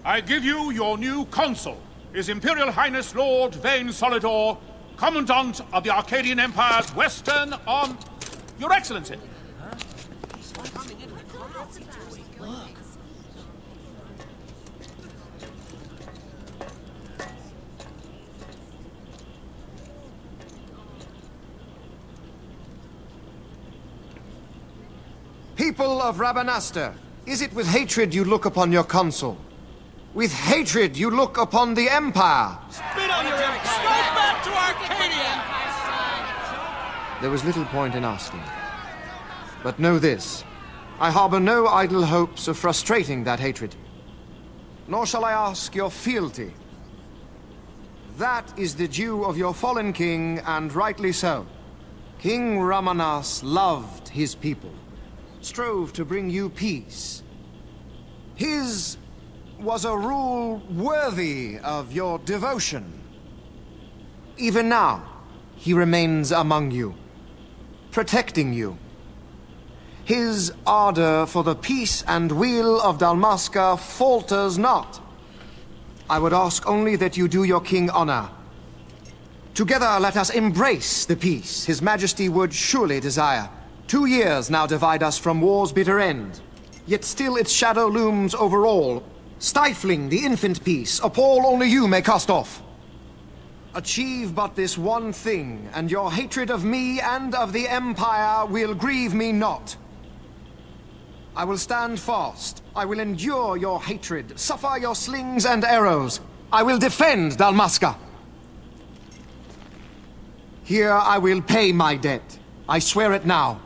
I give you your new consul, His Imperial Highness Lord Vane Solidor, Commandant of the Arcadian Empire's Western on... Your Excellency. People of Rabanastre, is it with hatred you look upon your consul? With hatred you look upon the Empire? Spit on your empire! Strike back to Arcadia! There was little point in asking. But know this, I harbor no idle hopes of frustrating that hatred. Nor shall I ask your fealty. That is the due of your fallen king, and rightly so. King Ramanas loved his people, strove to bring you peace. His was a rule worthy of your devotion. Even now, he remains among you, protecting you. His ardor for the peace and weal of Dalmasca falters not. I would ask only that you do your king honor. Together let us embrace the peace His Majesty would surely desire. 2 years now divide us from war's bitter end, yet still its shadow looms over all, stifling the infant peace a pall only you may cast off. Achieve but this one thing, and your hatred of me and of the Empire will grieve me not. I will stand fast. I will endure your hatred, suffer your slings and arrows. I will defend Dalmasca. Here I will pay my debt. I swear it now.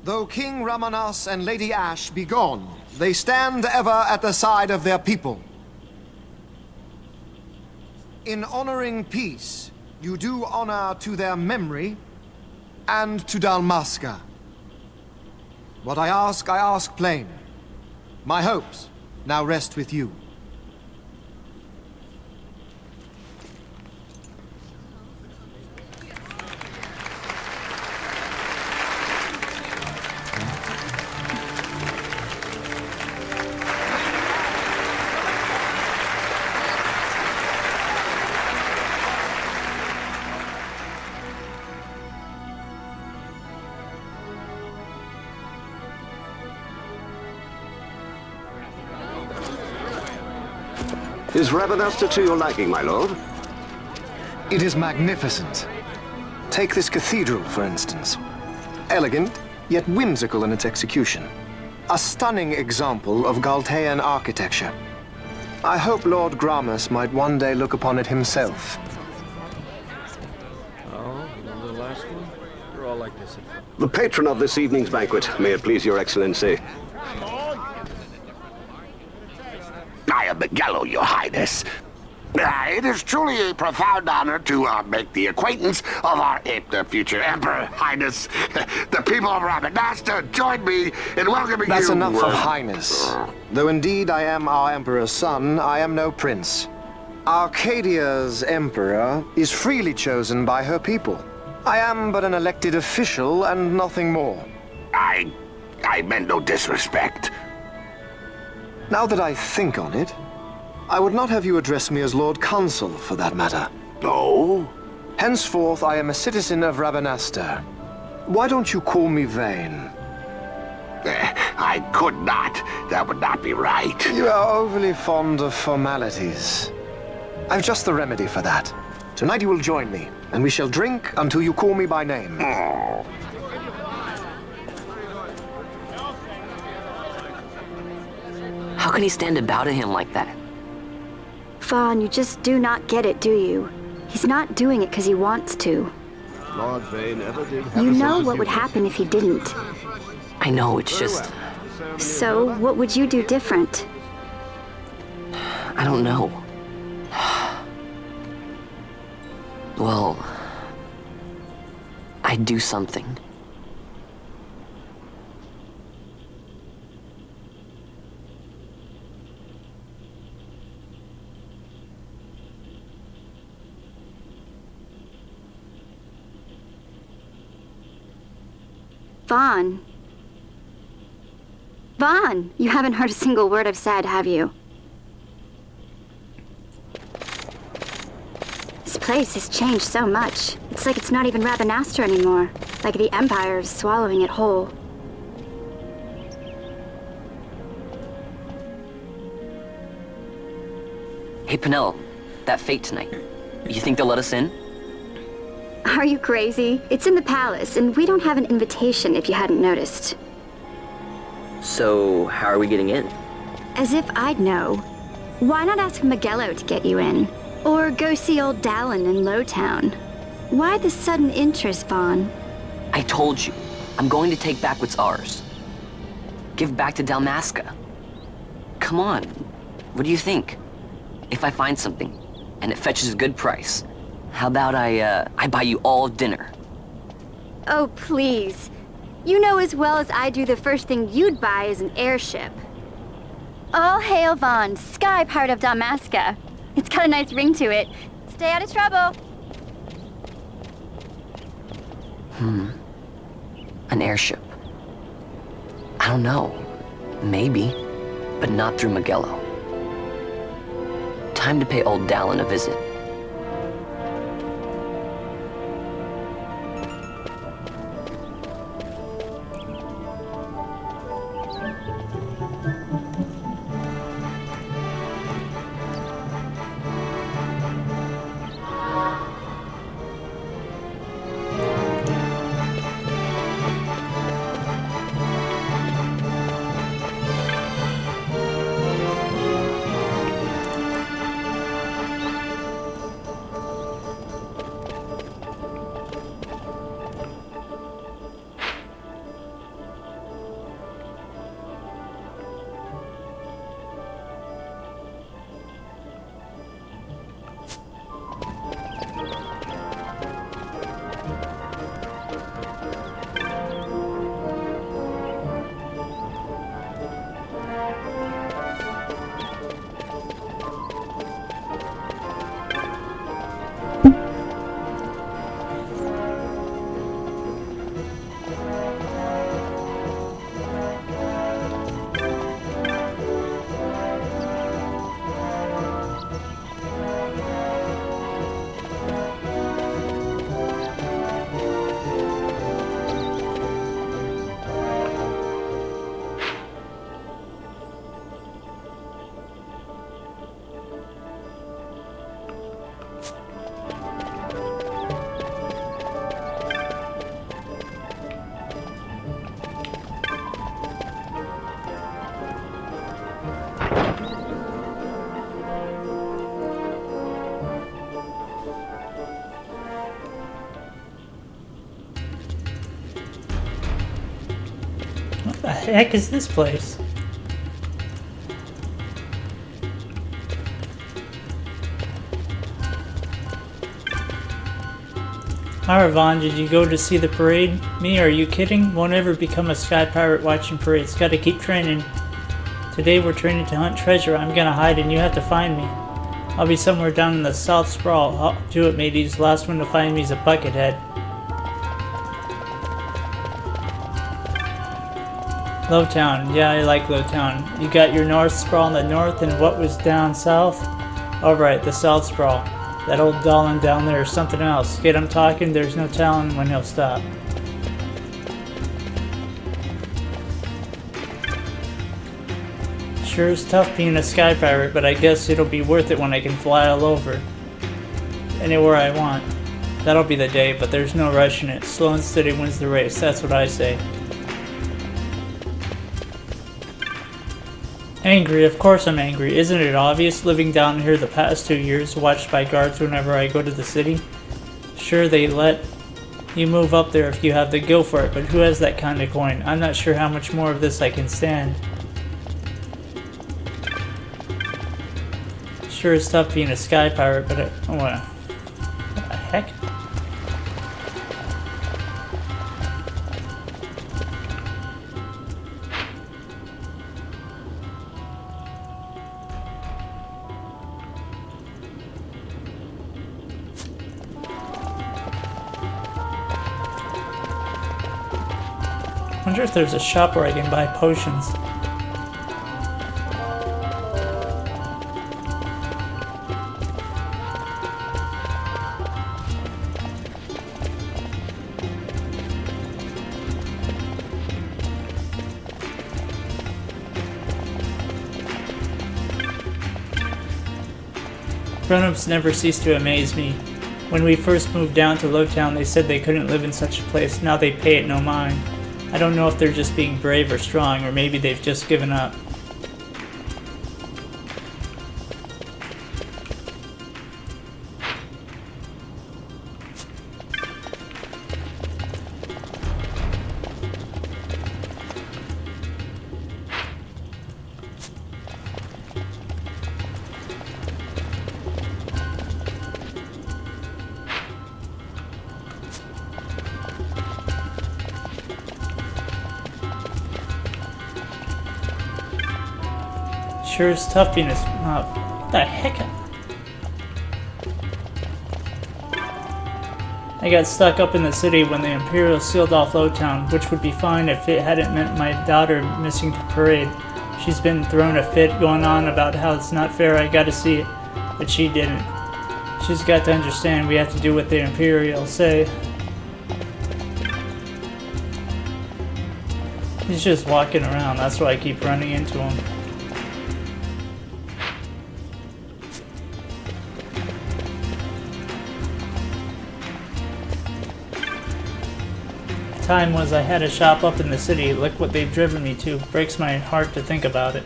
Though King Ramanas and Lady Ash be gone, they stand ever at the side of their people. In honoring peace, you do honor to their memory, and to Dalmasca. What I ask plain. My hopes now rest with you. Is Rabanasta to your liking, my lord? It is magnificent. Take this cathedral, for instance. Elegant, yet whimsical in its execution. A stunning example of Galtean architecture. I hope Lord Gramus might one day look upon it himself. Oh, remember the last one? We're all like this. The patron of this evening's banquet, may it please your excellency. I am Miguel, your highness. It is truly a profound honor to make the acquaintance of our future emperor, highness. The people of Rabanasta join me in welcoming you. That's enough of highness. Though indeed I am our emperor's son, I am no prince. Arcadia's emperor is freely chosen by her people. I am but an elected official and nothing more. I meant no disrespect. Now that I think on it, I would not have you address me as Lord Consul, for that matter. No? Henceforth, I am a citizen of Rabanasta. Why don't you call me Vane? I could not. That would not be right. You are overly fond of formalities. I've just the remedy for that. Tonight you will join me, and we shall drink until you call me by name. Oh. How can he stand about at him like that? Vaughn, you just do not get it, do you? He's not doing it because he wants to. Lord Vane never did have You a know sense of what would humor. happen if he didn't. I know, it's just... So, what would you do different? I don't know. Well... I'd do something. Vaughn. Vaughn, you haven't heard a single word I've said, have you? This place has changed so much. It's like it's not even Rabanasta anymore. Like the Empire is swallowing it whole. Hey, Penelo, that fete tonight. You think they'll let us in? Are you crazy? It's in the palace, and we don't have an invitation if you hadn't noticed. So, how are we getting in? As if I'd know. Why not ask Miguelo to get you in? Or go see old Dallin in Lowtown? Why the sudden interest, Vaughn? I told you, I'm going to take back what's ours. Give back to Dalmasca. Come on, what do you think? If I find something, and it fetches a good price, how about I buy you all dinner? Oh, please. You know as well as I do the first thing you'd buy is an airship. All hail Vaughn, sky part of Dalmasca. It's got a nice ring to it. Stay out of trouble. An airship. I don't know. Maybe, but not through Miguelo. Time to pay old Dallin a visit. What the heck is this place? Vaughn, did you go to see the parade? Me? Are you kidding? Won't ever become a sky pirate watching parades. Gotta keep training. Today we're training to hunt treasure. I'm gonna hide and you have to find me. I'll be somewhere down in the South Sprawl. I'll do it, mateys. Last one to find me is a buckethead. Lowtown. Yeah, I like Lowtown. You got your North Sprawl in the north and what was down south? Alright, the South Sprawl. That old Dolan down there or something else. Get him talking, there's no telling when he'll stop. Sure is tough being a sky pirate, but I guess it'll be worth it when I can fly all over. Anywhere I want. That'll be the day, but there's no rush in it. Slow and steady wins the race, that's what I say. Angry, of course I'm angry. Isn't it obvious? Living down here the past 2 years, watched by guards whenever I go to the city. Sure, they let you move up there if you have the go for it, but who has that kind of coin? I'm not sure how much more of this I can stand. Sure, it's tough being a sky pirate, but what the heck? I wonder if there's a shop where I can buy potions. Grown-ups never cease to amaze me. When we first moved down to Lowtown, they said they couldn't live in such a place. Now they pay it no mind. I don't know if they're just being brave or strong, or maybe they've just given up. Sure is tough being a... what the heck? I got stuck up in the city when the Imperials sealed off Lowtown, which would be fine if it hadn't meant my daughter missing the parade. She's been throwing a fit going on about how it's not fair, I gotta see it, but she didn't. She's got to understand we have to do what the Imperials say. He's just walking around, that's why I keep running into him. Time was I had a shop up in the city. Look what they've driven me to. Breaks my heart to think about it.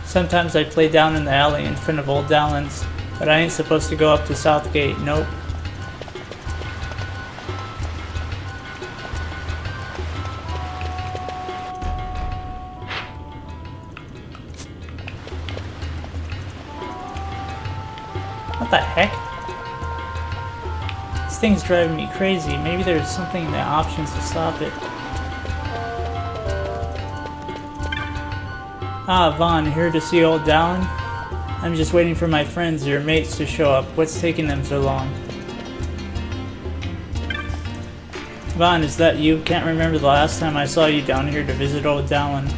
Sometimes I play down in the alley in front of old Dallins, but I ain't supposed to go up to Southgate. Nope. What the heck? This thing's driving me crazy. Maybe there's something in the options to stop it. Ah, Vaughn, here to see old Dallin? I'm just waiting for my friends, your mates, to show up. What's taking them so long? Vaughn, is that you? Can't remember the last time I saw you down here to visit old Dallin.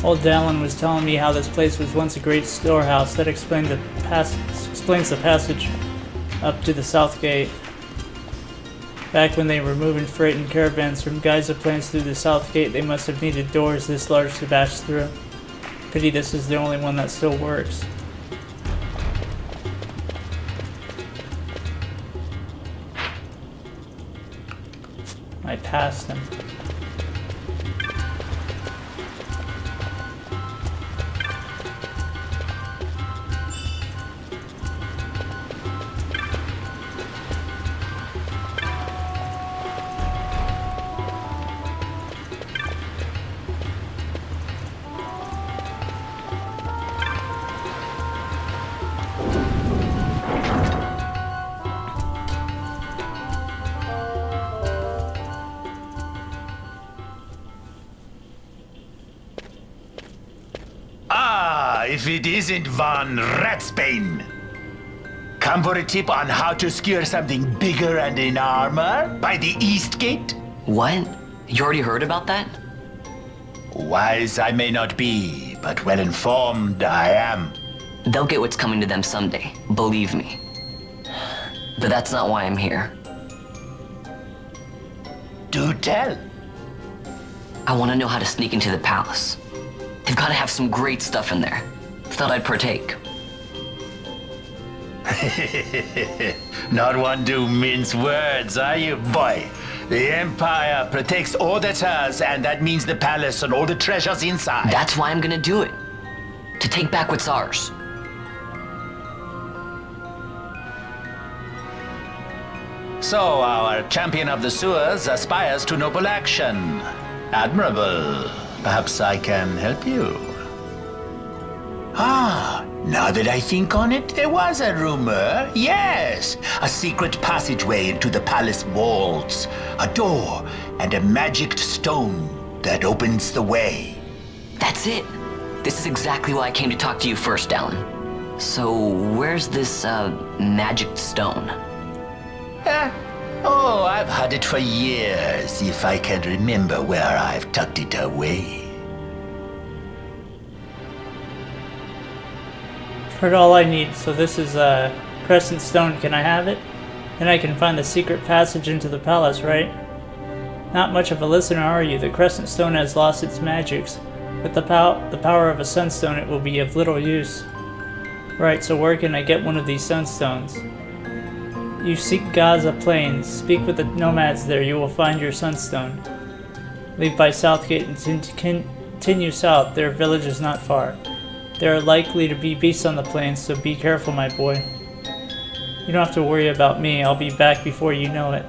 Old Dallin was telling me how this place was once a great storehouse that explains the passage up to the south gate. Back when they were moving freight and caravans from Giza plains through the south gate, they must have needed doors this large to bash through. Pity this is the only one that still works. I passed him. If it isn't Von Ratsbane. Come for a tip on how to secure something bigger and in armor by the East Gate? What? You already heard about that? Wise I may not be, but well informed I am. They'll get what's coming to them someday, believe me. But that's not why I'm here. Do tell. I want to know how to sneak into the palace. They've got to have some great stuff in there. Thought I'd partake. Not one to mince words, are you, boy? The Empire protects all that's hers, and that means the palace and all the treasures inside. That's why I'm gonna do it. To take back what's ours. So, our champion of the sewers aspires to noble action. Admirable. Perhaps I can help you. Ah, now that I think on it, there was a rumor. Yes, a secret passageway into the palace walls, a door, and a magic stone that opens the way. That's it. This is exactly why I came to talk to you first, Alan. So, where's this, magic stone? Oh, I've had it for years, if I can remember where I've tucked it away. Heard all I need, so this is a Crescent Stone. Can I have it? Then I can find the secret passage into the palace, right? Not much of a listener, are you? The Crescent Stone has lost its magics. With the power of a Sunstone, it will be of little use. Right, so where can I get one of these Sunstones? You seek Gaza Plains. Speak with the nomads there. You will find your Sunstone. Leave by Southgate and continue south. Their village is not far. There are likely to be beasts on the plains, so be careful, my boy. You don't have to worry about me. I'll be back before you know it.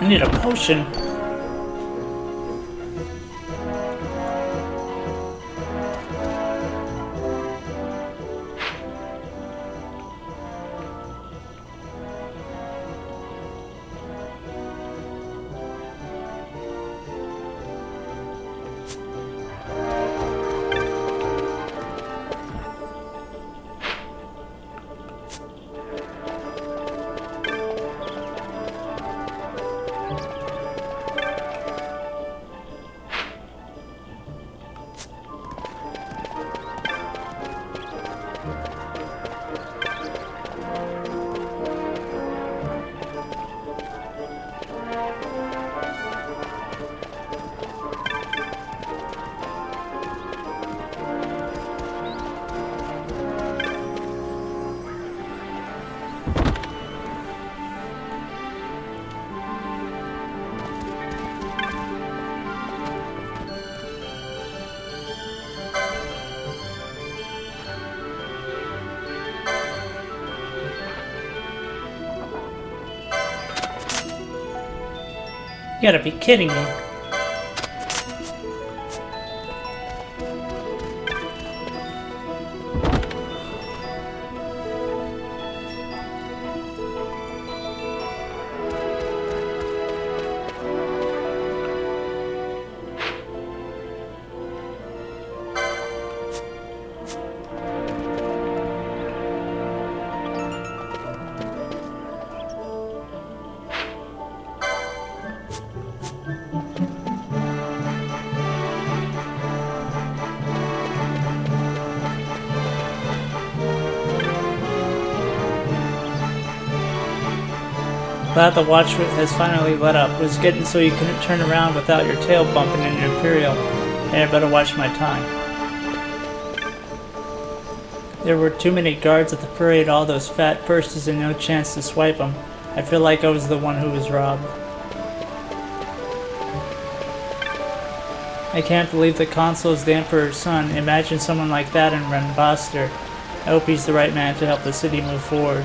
I need a potion. You gotta be kidding me. Glad the watch has finally let up. It was getting so you couldn't turn around without your tail bumping into Imperial. And I better watch my time. There were too many guards at the parade, all those fat purses, and no chance to swipe them. I feel like I was the one who was robbed. I can't believe the consul is the Emperor's son. Imagine someone like that in Renbaster. I hope he's the right man to help the city move forward.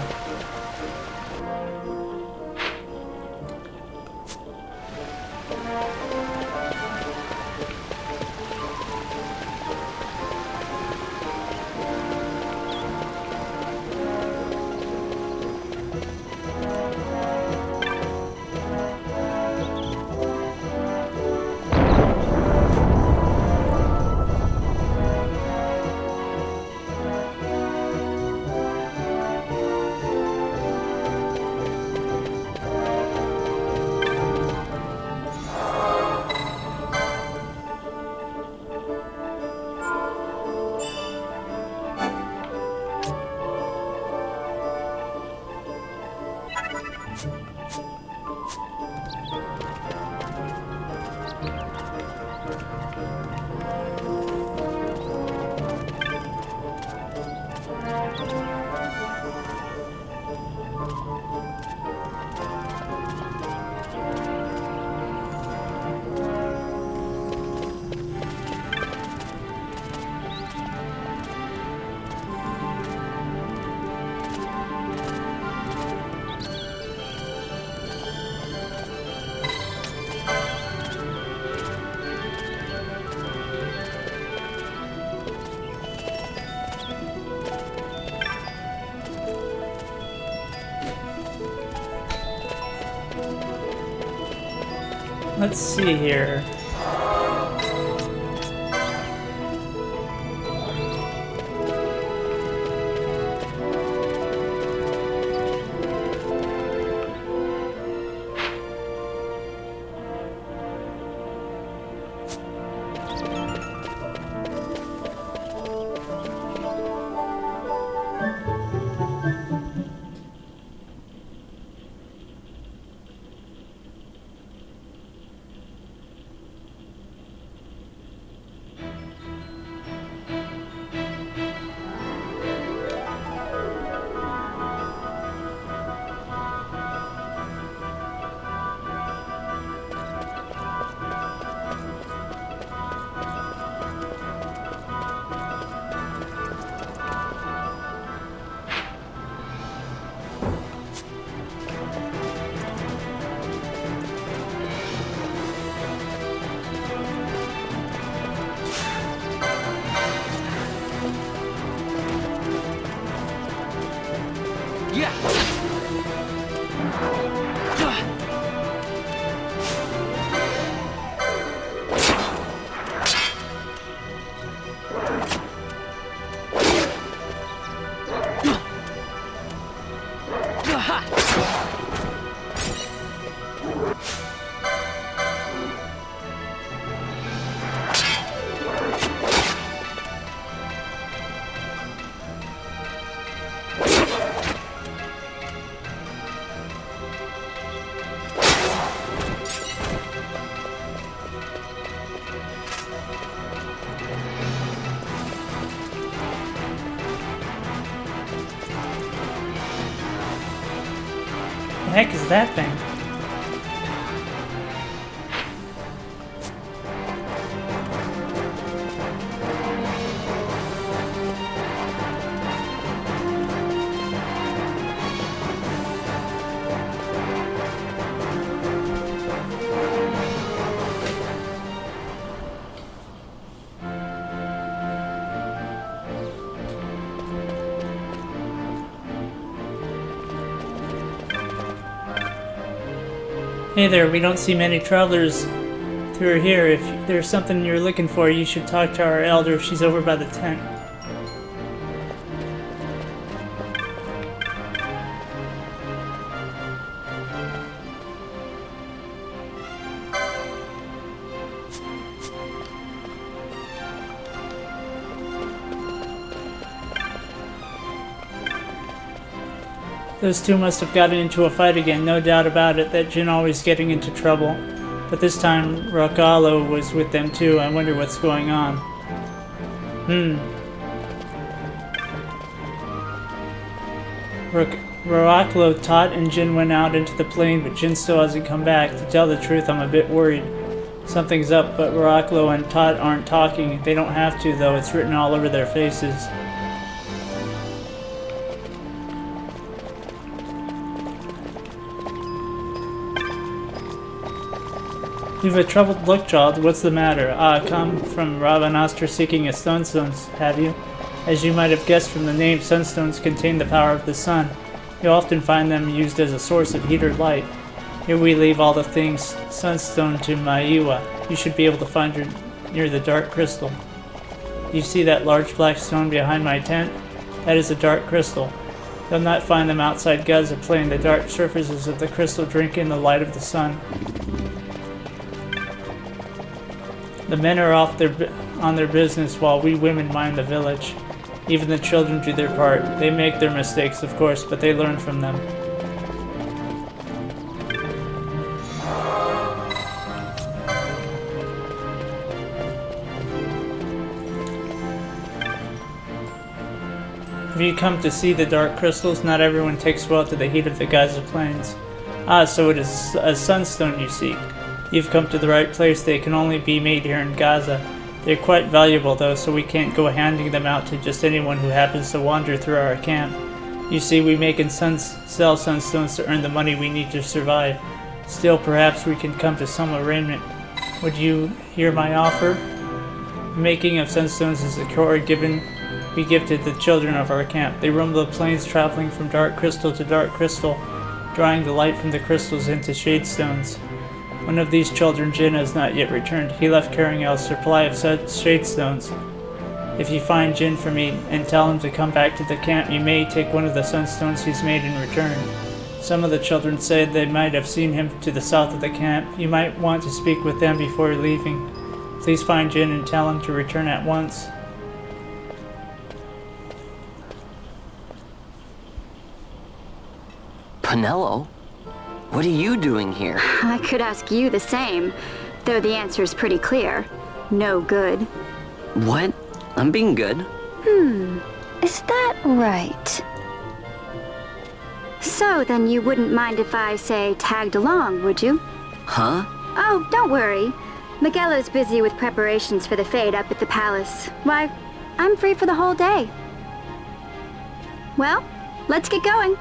Let's see here. heck is that thing? Hey there, we don't see many travelers through here. If there's something you're looking for, you should talk to our elder. She's over by the tent. Those two must have gotten into a fight again, no doubt about it, that Jin always getting into trouble. But this time, Rakalo was with them too. I wonder what's going on. Rakalo, Tot, and Jin went out into the plain, but Jin still hasn't come back. To tell the truth, I'm a bit worried. Something's up, but Rakalo and Tot aren't talking. They don't have to, though. It's written all over their faces. You've a troubled look, child. What's the matter? Ah, come from Rabanastra seeking a sunstones, have you? As you might have guessed from the name, sunstones contain the power of the sun. You often find them used as a source of heat or light. Here we leave all the things sunstone to Maiwa. You should be able to find her near the dark crystal. You see that large black stone behind my tent? That is a dark crystal. You'll not find them outside Gaza Plain. The dark surfaces of the crystal drink in the light of the sun. The men are off on their business while we women mind the village. Even the children do their part. They make their mistakes, of course, but they learn from them. Have you come to see the dark crystals? Not everyone takes well to the heat of the Gaza Plains. Ah, so it is a sunstone you seek. You've come to the right place. They can only be made here in Gaza. They're quite valuable though, so we can't go handing them out to just anyone who happens to wander through our camp. You see, we make and sell sunstones to earn the money we need to survive. Still, perhaps we can come to some arrangement. Would you hear my offer? The making of sunstones is a chore we give to the children of our camp. They roam the plains, traveling from dark crystal to dark crystal, drawing the light from the crystals into shade stones. One of these children, Jin, has not yet returned. He left carrying a supply of shade stones. If you find Jin for me and tell him to come back to the camp, you may take one of the sunstones he's made in return. Some of the children said they might have seen him to the south of the camp. You might want to speak with them before leaving. Please find Jin and tell him to return at once. Penelo? What are you doing here? I could ask you the same, though the answer is pretty clear. No good. What? I'm being good. Is that right? So then you wouldn't mind if I, say, tagged along, would you? Huh? Oh, don't worry. Miguelo's busy with preparations for the fete up at the palace. Why, I'm free for the whole day. Well, let's get going.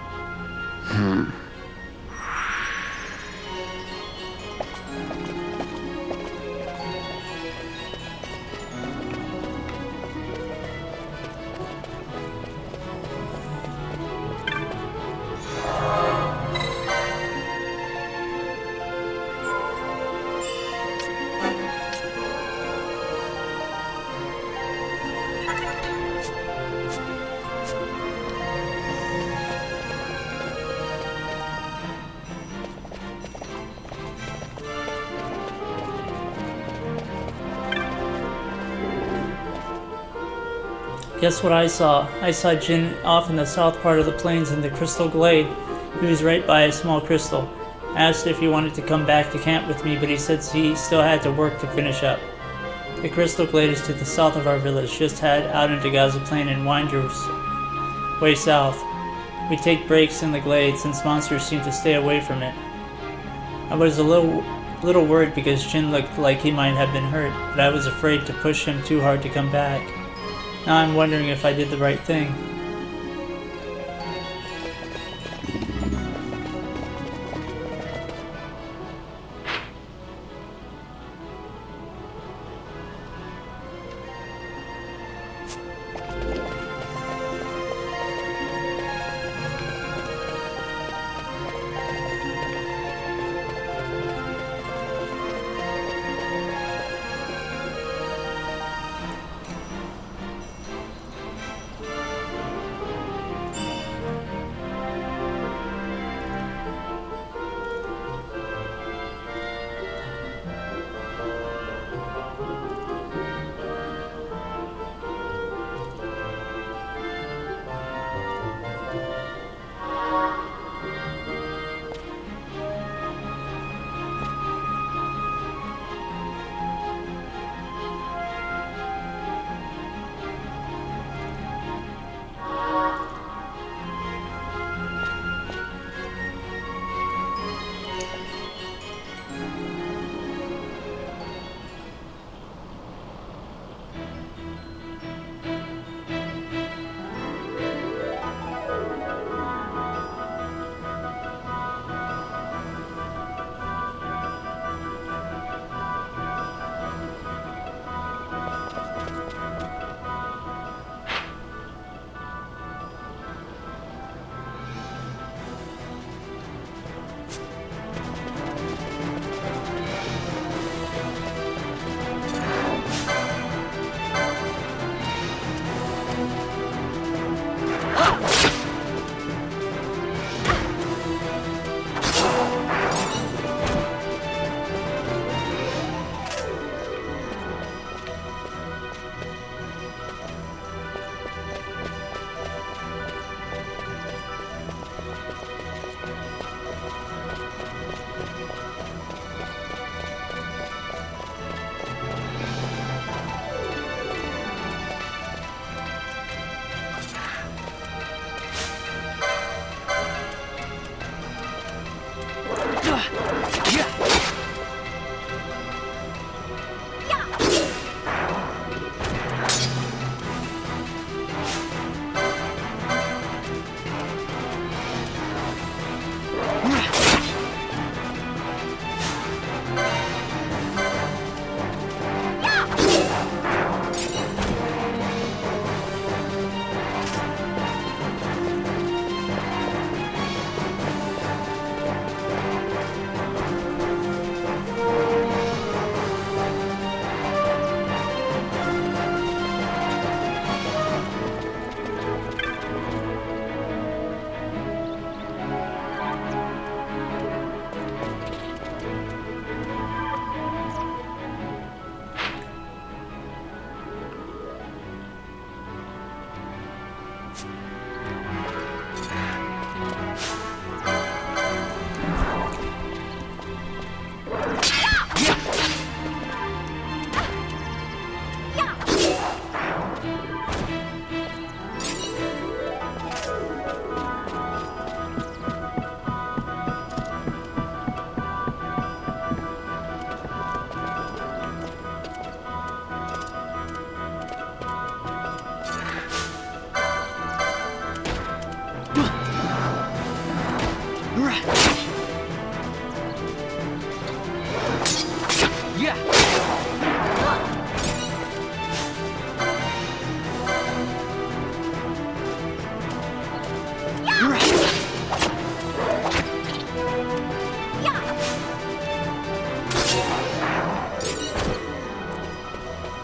Guess what I saw? I saw Jin off in the south part of the plains in the crystal glade. He was right by a small crystal. I asked if he wanted to come back to camp with me, but he said he still had to work to finish up. The crystal glade is to the south of our village. Just head out into Gaza Plain and wind your way south. We take breaks in the glade since monsters seem to stay away from it. I was a little worried because Jin looked like he might have been hurt, but I was afraid to push him too hard to come back. Now I'm wondering if I did the right thing.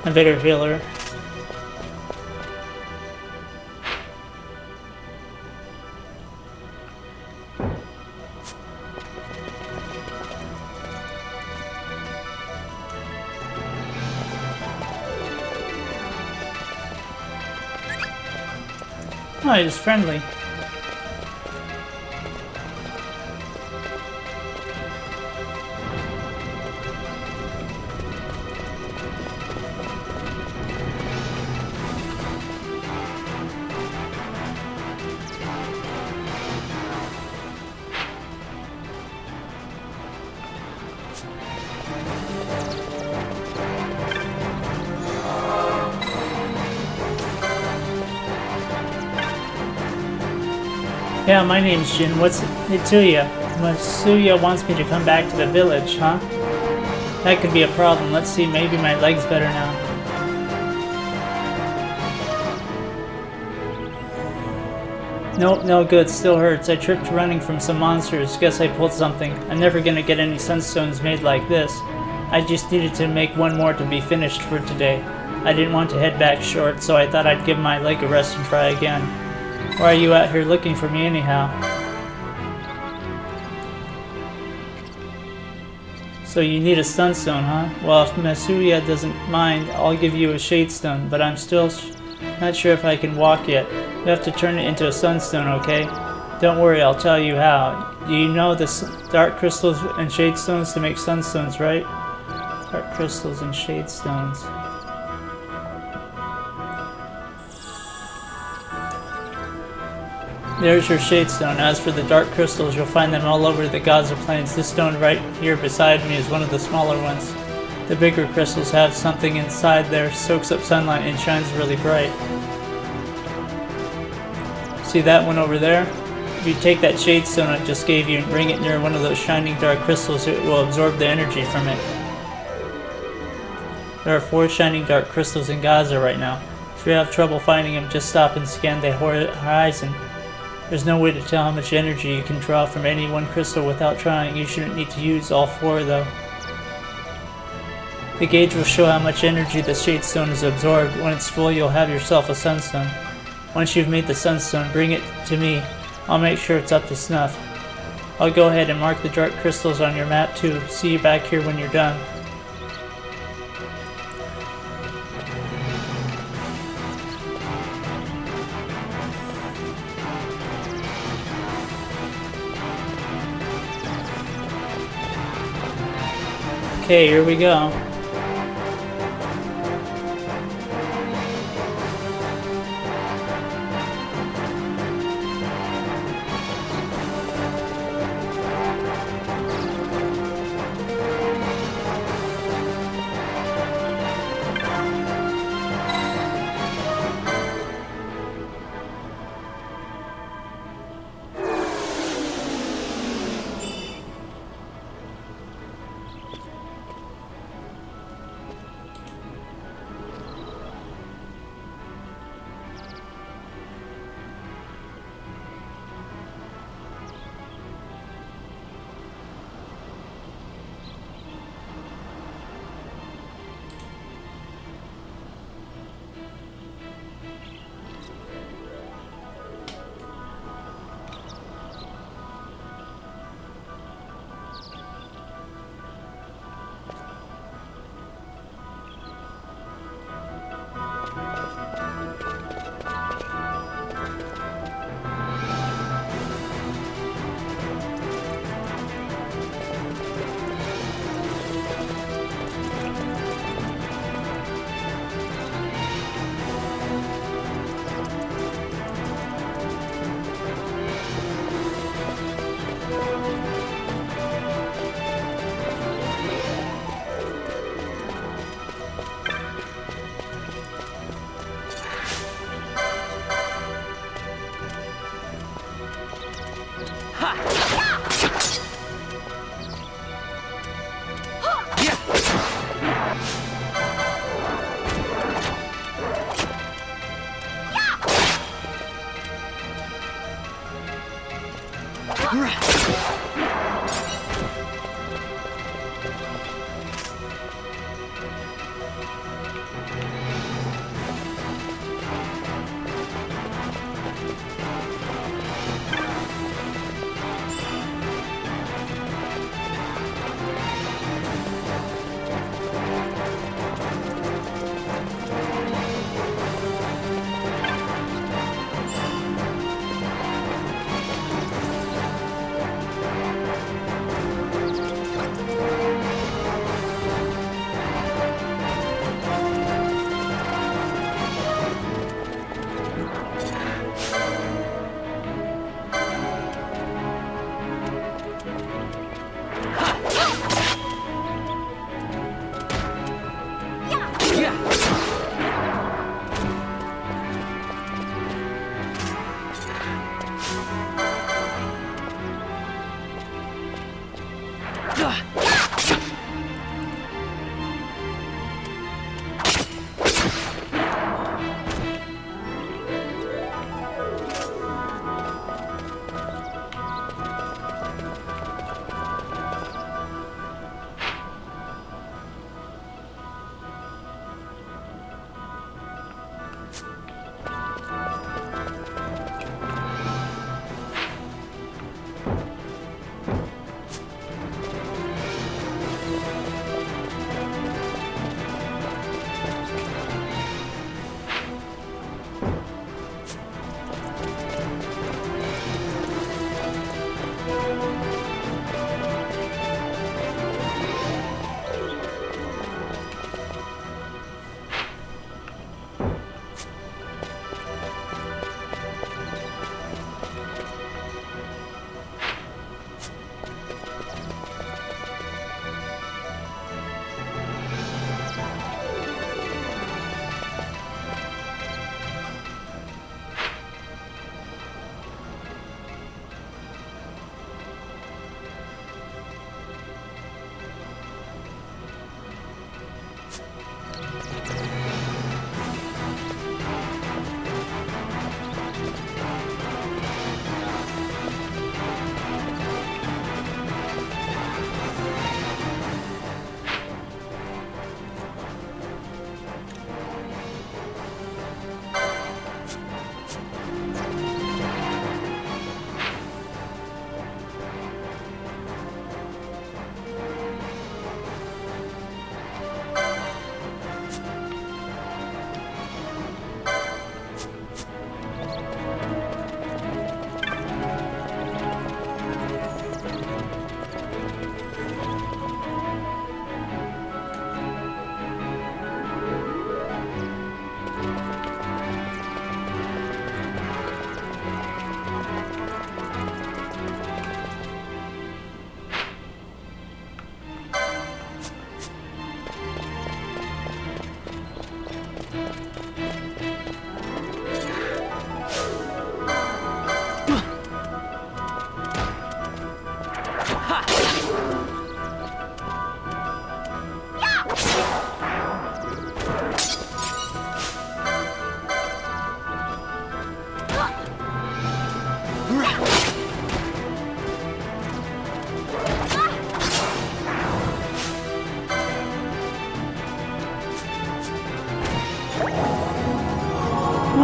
A better healer. Oh, he's friendly. Yeah, my name's Jin. What's it to ya? Masuya wants me to come back to the village, huh? That could be a problem. Let's see, maybe my leg's better now. Nope, no good. Still hurts. I tripped running from some monsters. Guess I pulled something. I'm never gonna get any sunstones made like this. I just needed to make one more to be finished for today. I didn't want to head back short, so I thought I'd give my leg a rest and try again. Why are you out here looking for me anyhow? So you need a sunstone, huh? Well, if Masuya doesn't mind, I'll give you a shadestone, but I'm still not sure if I can walk yet. You have to turn it into a sunstone, okay? Don't worry, I'll tell you how. You know the dark crystals and shadestones to make sunstones, right? Dark crystals and shadestones. There's your shadestone. As for the dark crystals, you'll find them all over the Gaza Plains. This stone right here beside me is one of the smaller ones. The bigger crystals have something inside there, soaks up sunlight and shines really bright. See that one over there? If you take that shadestone I just gave you and bring it near one of those shining dark crystals, it will absorb the energy from it. There are 4 shining dark crystals in Gaza right now. If you have trouble finding them, just stop and scan the horizon. There's no way to tell how much energy you can draw from any one crystal without trying. You shouldn't need to use all 4 though. The gauge will show how much energy the shadestone has absorbed. When it's full, you'll have yourself a sunstone. Once you've made the sunstone, bring it to me. I'll make sure it's up to snuff. I'll go ahead and mark the dark crystals on your map too. See you back here when you're done. Okay, here we go.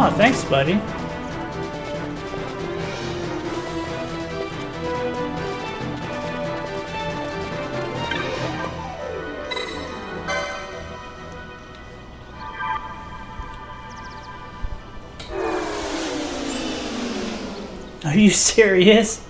Oh, thanks, buddy. Are you serious?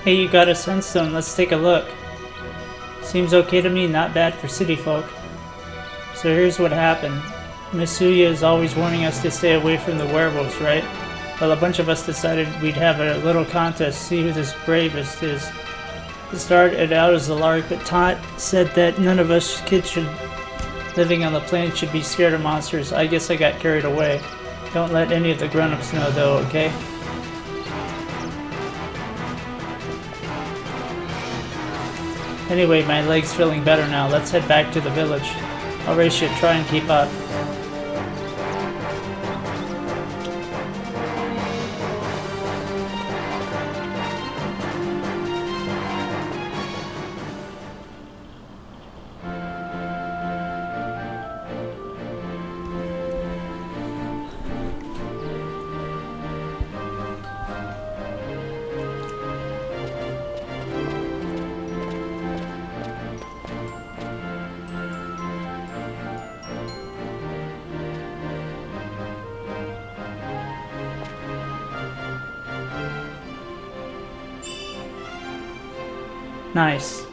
Hey, you got a sunstone. Let's take a look. Seems okay to me, not bad for city folk. So here's what happened. Misuya is always warning us to stay away from the werewolves, right? Well, a bunch of us decided we'd have a little contest, see who the bravest is. It started out as a lark, but Tot said that none of us kids living on the plains should be scared of monsters. I guess I got carried away. Don't let any of the grown-ups know, though, okay? Anyway, my leg's feeling better now. Let's head back to the village. I'll race you, try and keep up. Nice.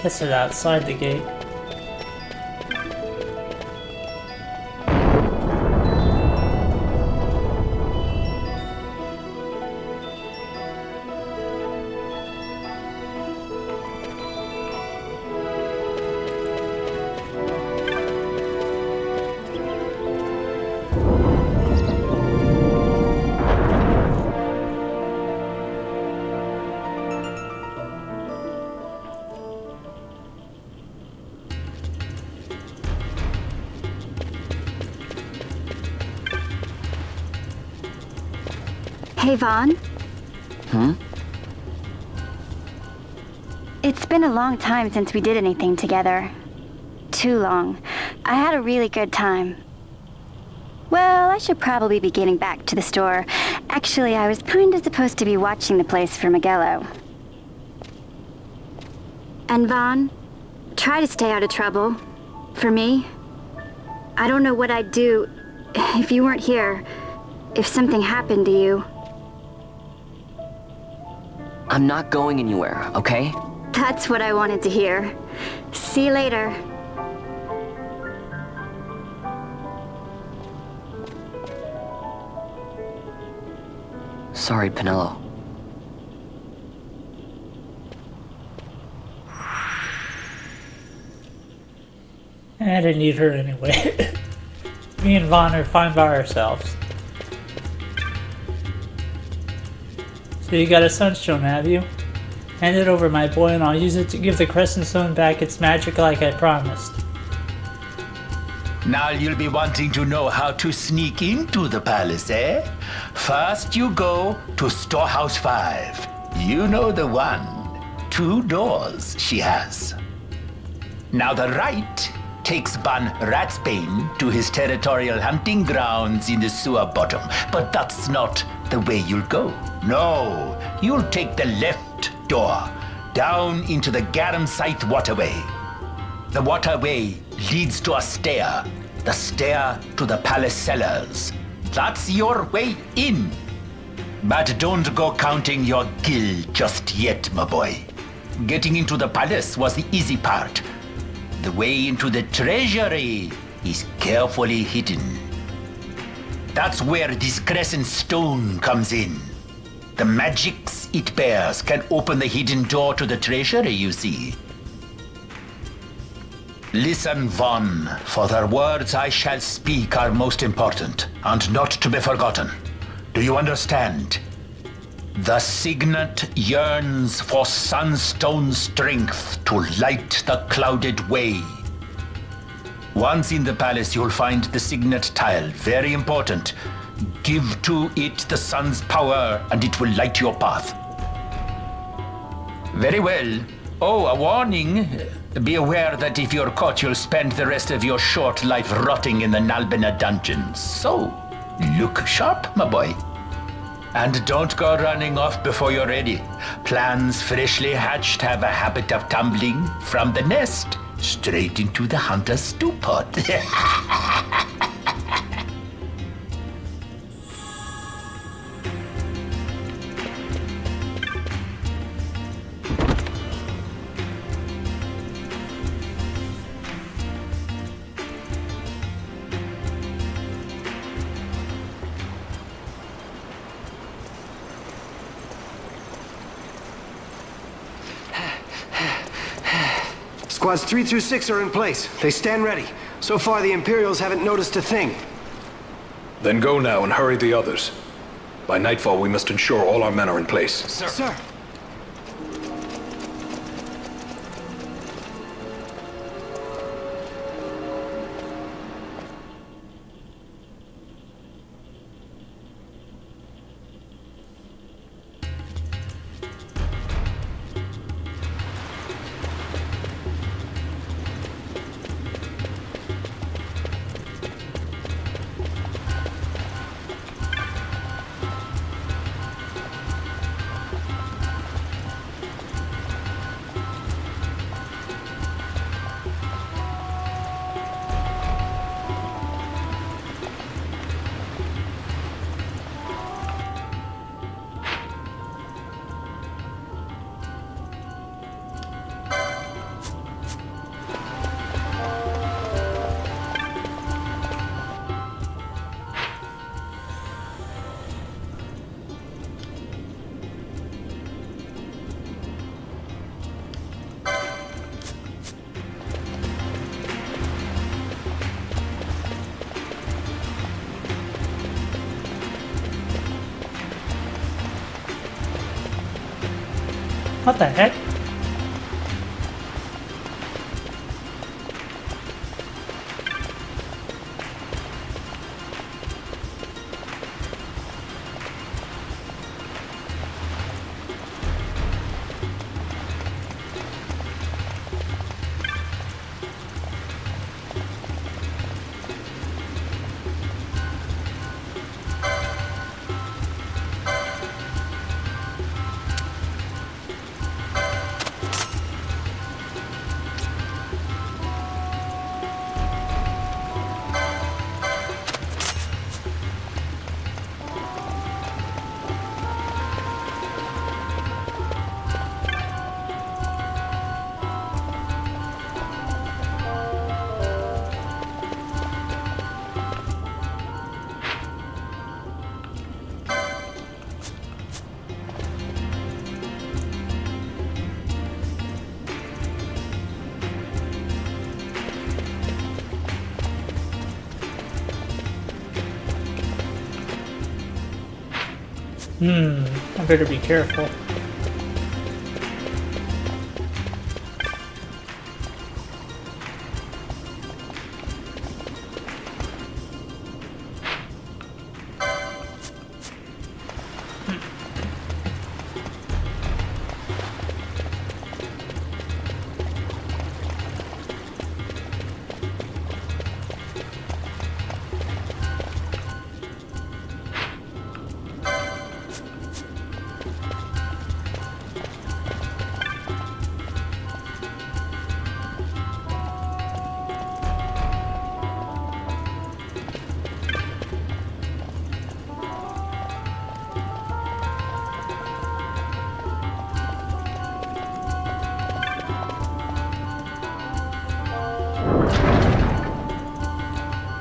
Guess it's outside the gate. Hey, Vaughn. It's been a long time since we did anything together. Too long. I had a really good time. Well, I should probably be getting back to the store. Actually, I was kinda supposed to be watching the place for Miguelo. And Vaughn, try to stay out of trouble. For me. I don't know what I'd do if you weren't here. If something happened to you. I'm not going anywhere, okay? That's what I wanted to hear. See you later. Sorry, Penelo. I didn't need her anyway. Me and Vaughn are fine by ourselves. So you got a sunstone, have you? Hand it over, my boy, and I'll use it to give the Crescent Stone back its magic like I promised. Now you'll be wanting to know how to sneak into the palace, eh? First you go to Storehouse 5. You know the one. 2 doors she has. Now the right takes Ban Ratsbane to his territorial hunting grounds in the sewer bottom. But that's not the way you'll go. No, you'll take the left door, down into the Garam Scythe waterway. The waterway leads to a stair. the stair to the palace cellars. That's your way in. But don't go counting your gil just yet, my boy. Getting into the palace was the easy part. The way into the treasury is carefully hidden. That's where this crescent stone comes in. The magics it bears can open the hidden door to the treasury, you see. Listen, Von, for the words I shall speak are most important, and not to be forgotten. Do you understand? The signet yearns for sunstone strength to light the clouded way. Once in the palace, you'll find the signet tile, very important. Give to it the sun's power, and it will light your path. Very well. Oh, a warning. Be aware that if you're caught, you'll spend the rest of your short life rotting in the Nalbina dungeons. So, look sharp, my boy. And don't go running off before you're ready. Plans freshly hatched have a habit of tumbling from the nest straight into the hunter's stew pot. Squads 3 through 6 are in place. They stand ready. So far, the Imperials haven't noticed a thing. Then go now and hurry the others. By nightfall, we must ensure all our men are in place. Sir. What the heck? I better be careful.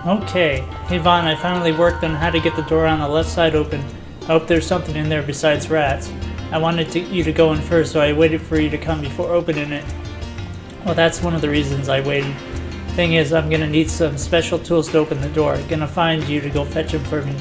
Okay. Hey Vaughn, I finally worked on how to get the door on the left side open. I hope there's something in there besides rats. I wanted you to go in first, so I waited for you to come before opening it. Well, that's one of the reasons I waited. Thing is, I'm gonna need some special tools to open the door. Gonna find you to go fetch them for me.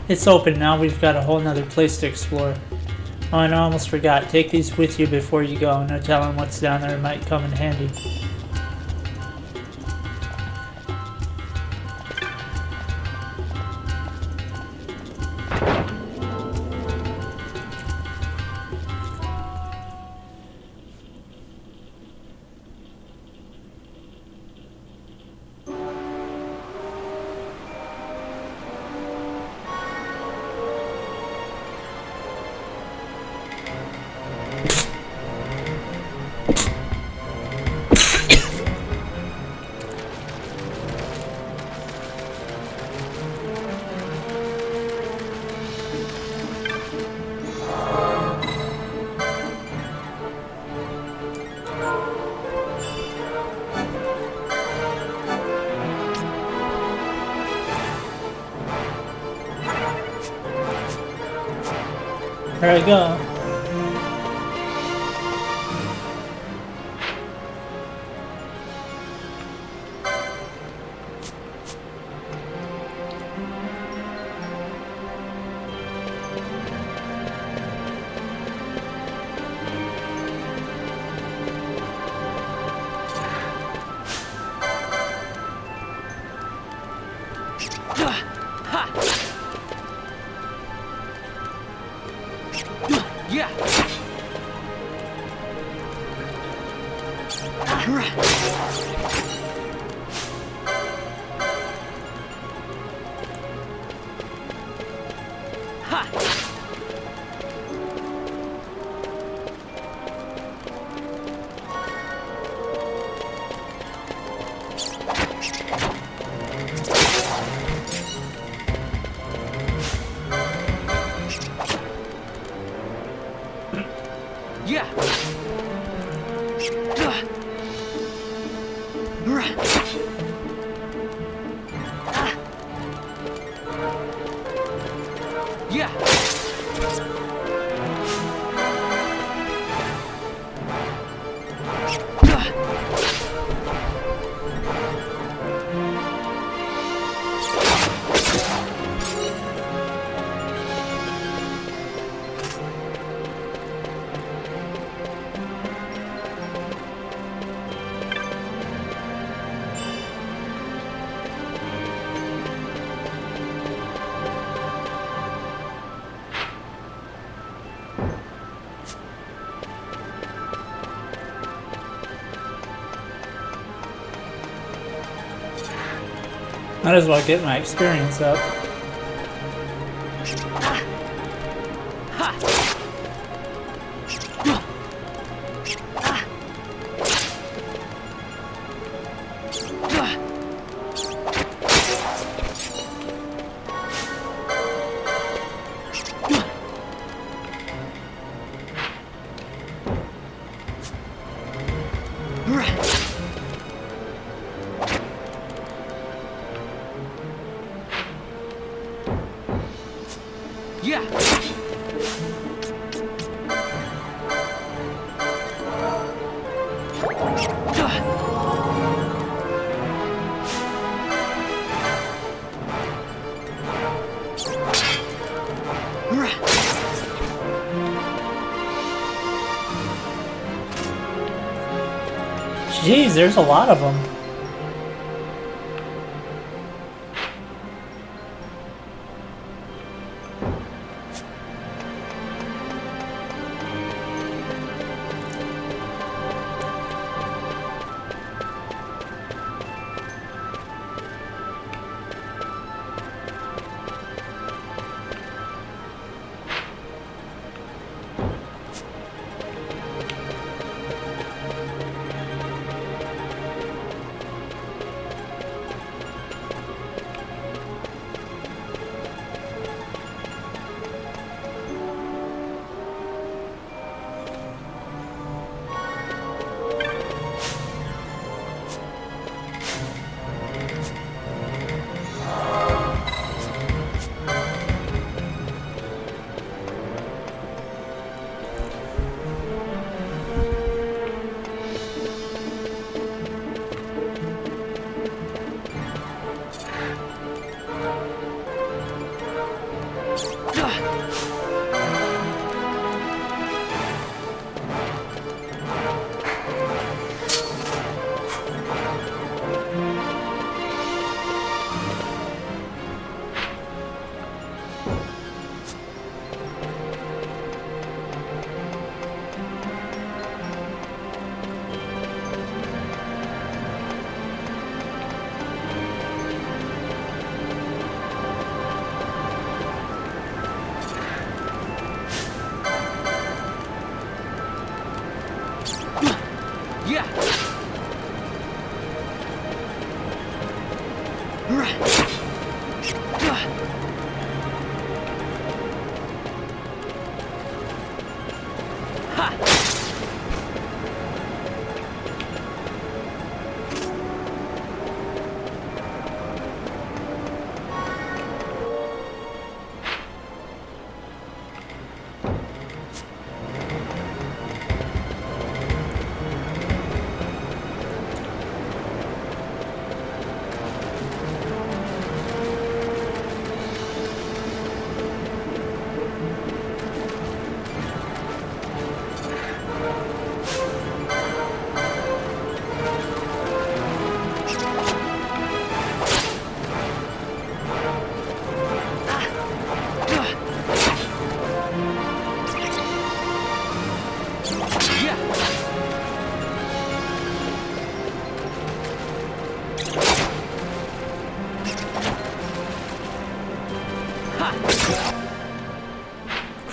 It's open now, we've got a whole nother place to explore. Oh, and I almost forgot, take these with you before you go. No telling what's down there, might come in handy. There I go. Might as well get my experience up. Jeez, there's a lot of them.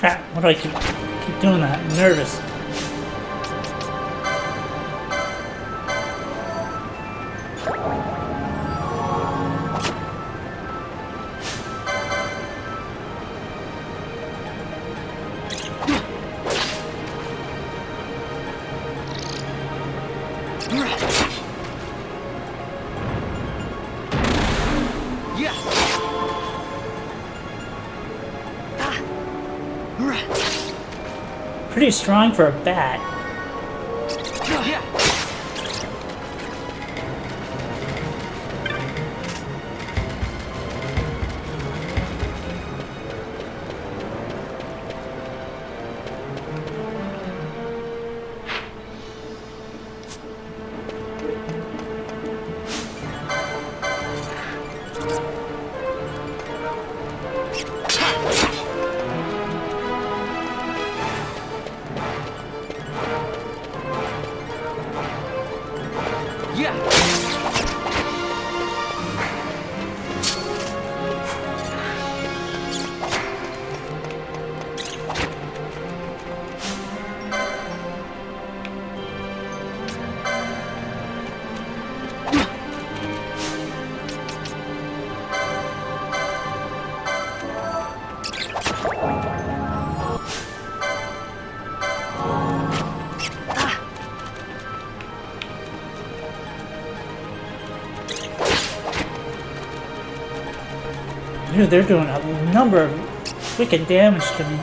Crap, why do I keep doing that? I'm nervous. Pretty strong for a bat. Dude, they're doing a number of wicked damage to me.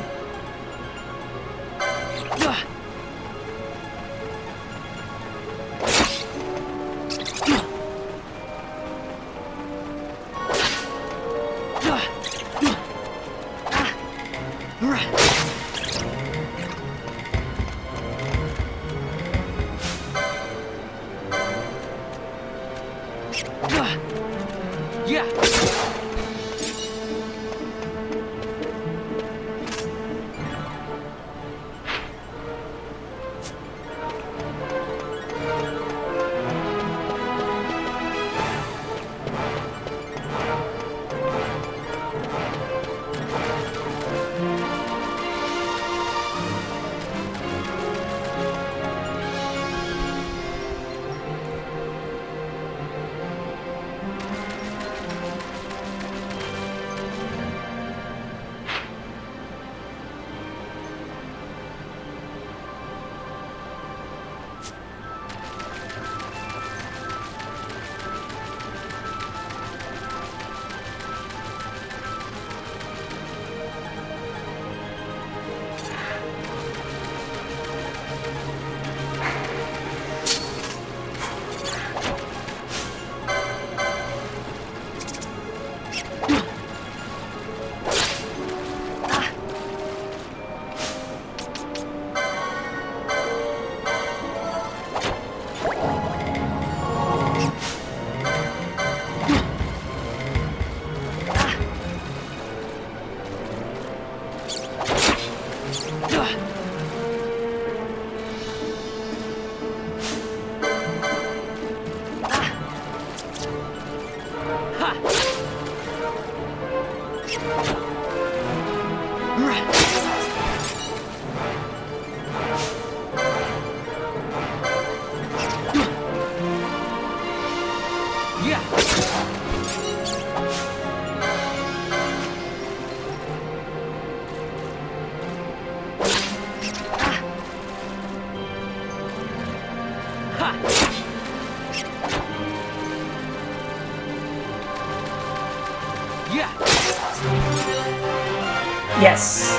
Yes.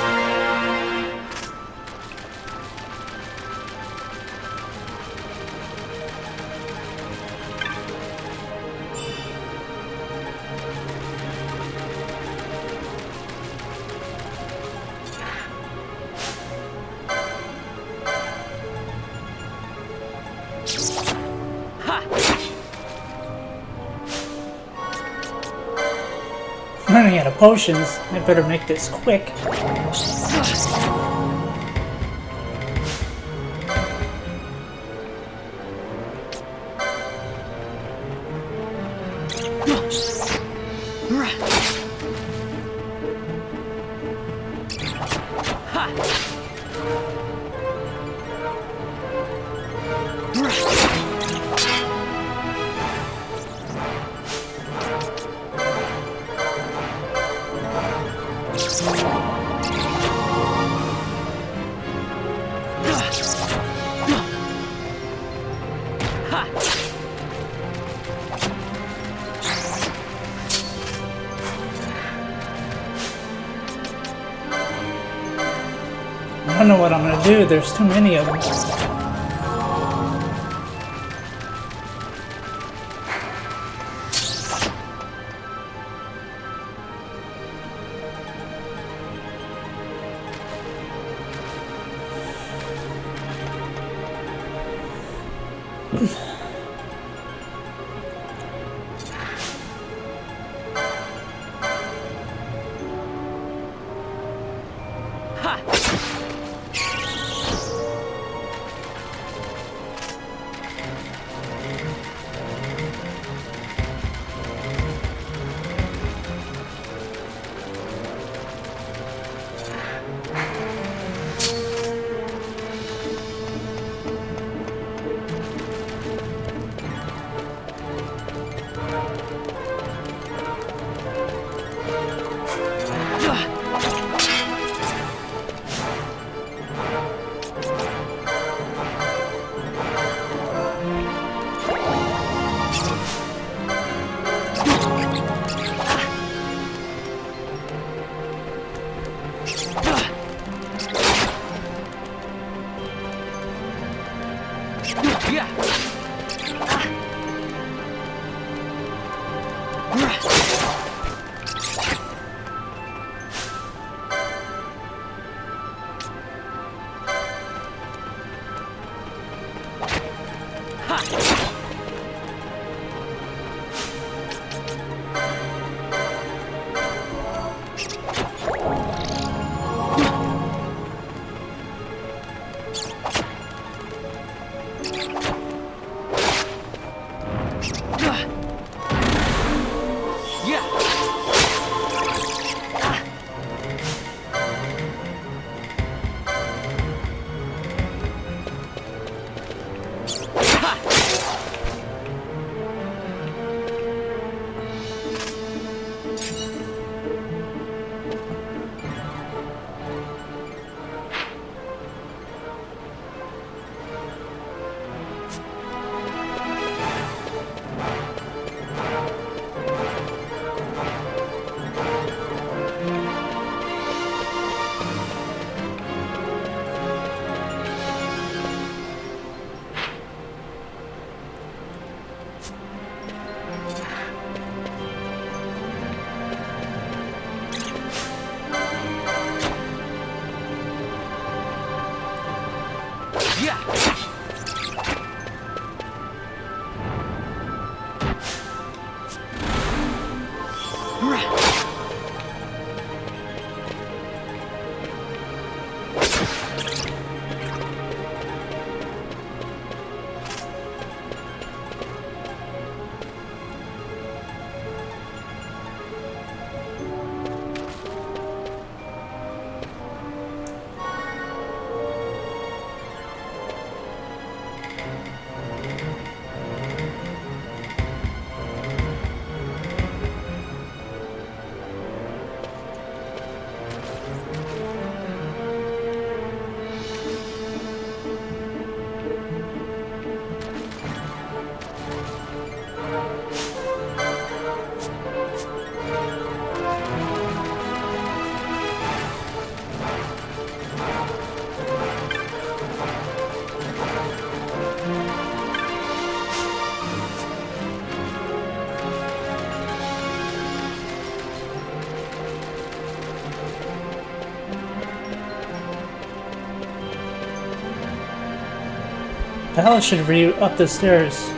Running out of potions. I better make this quick. I don't know what I'm gonna do, there's too many of them. The hell should we up the stairs?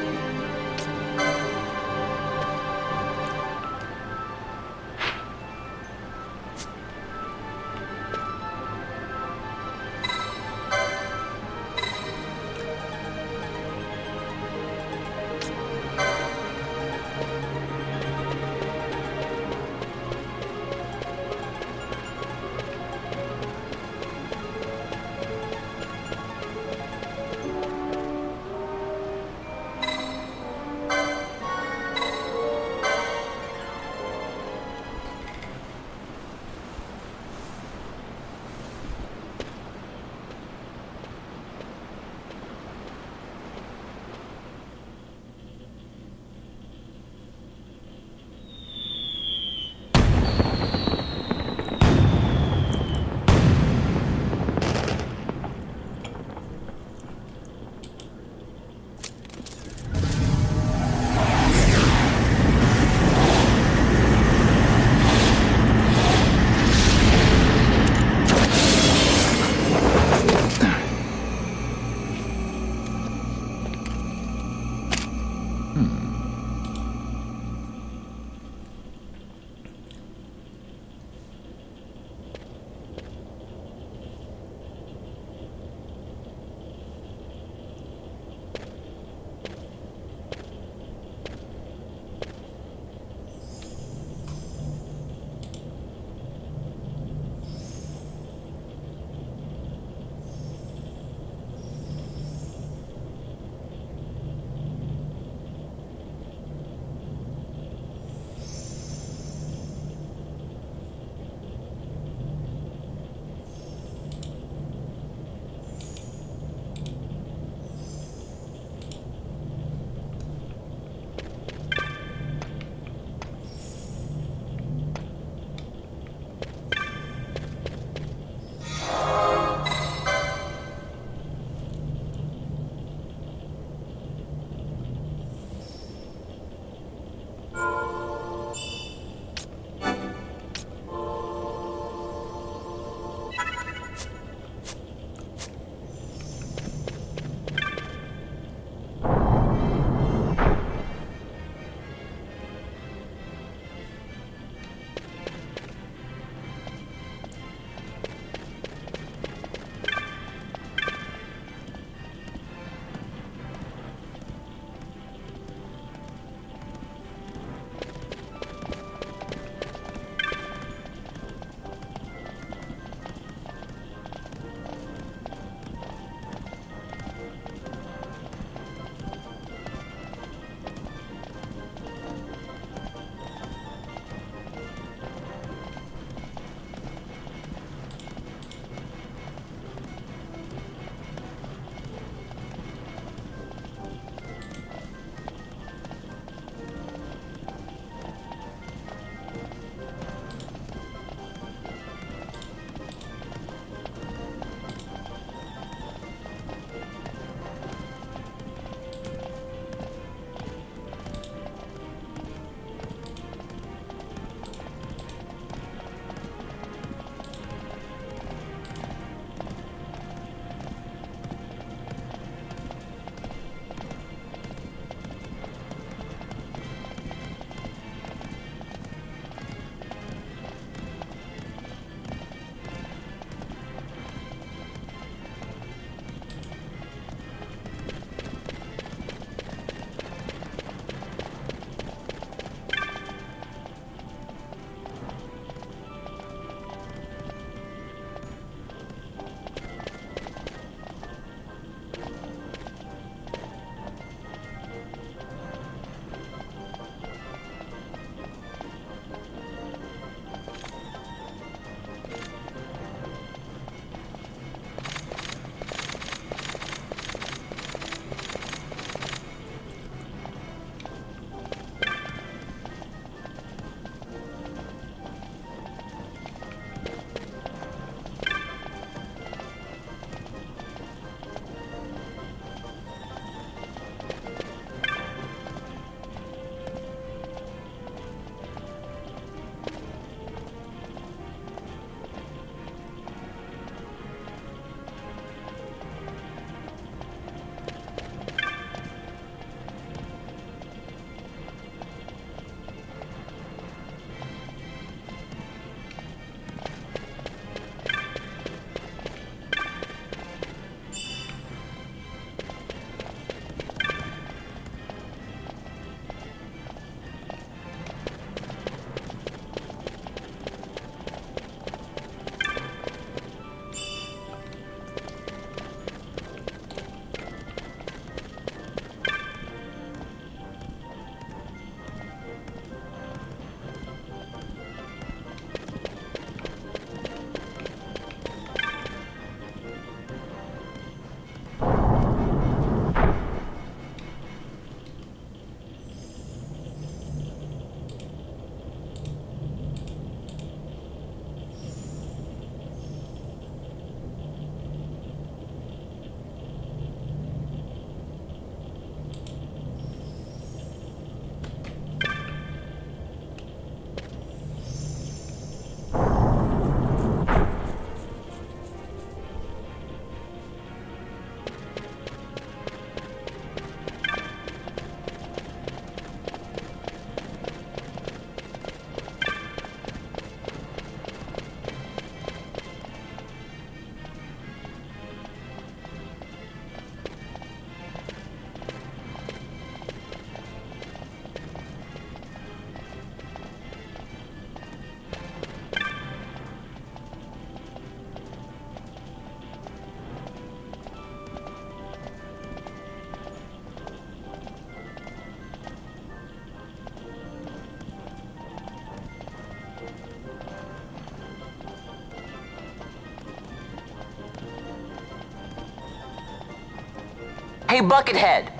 Hey, Buckethead!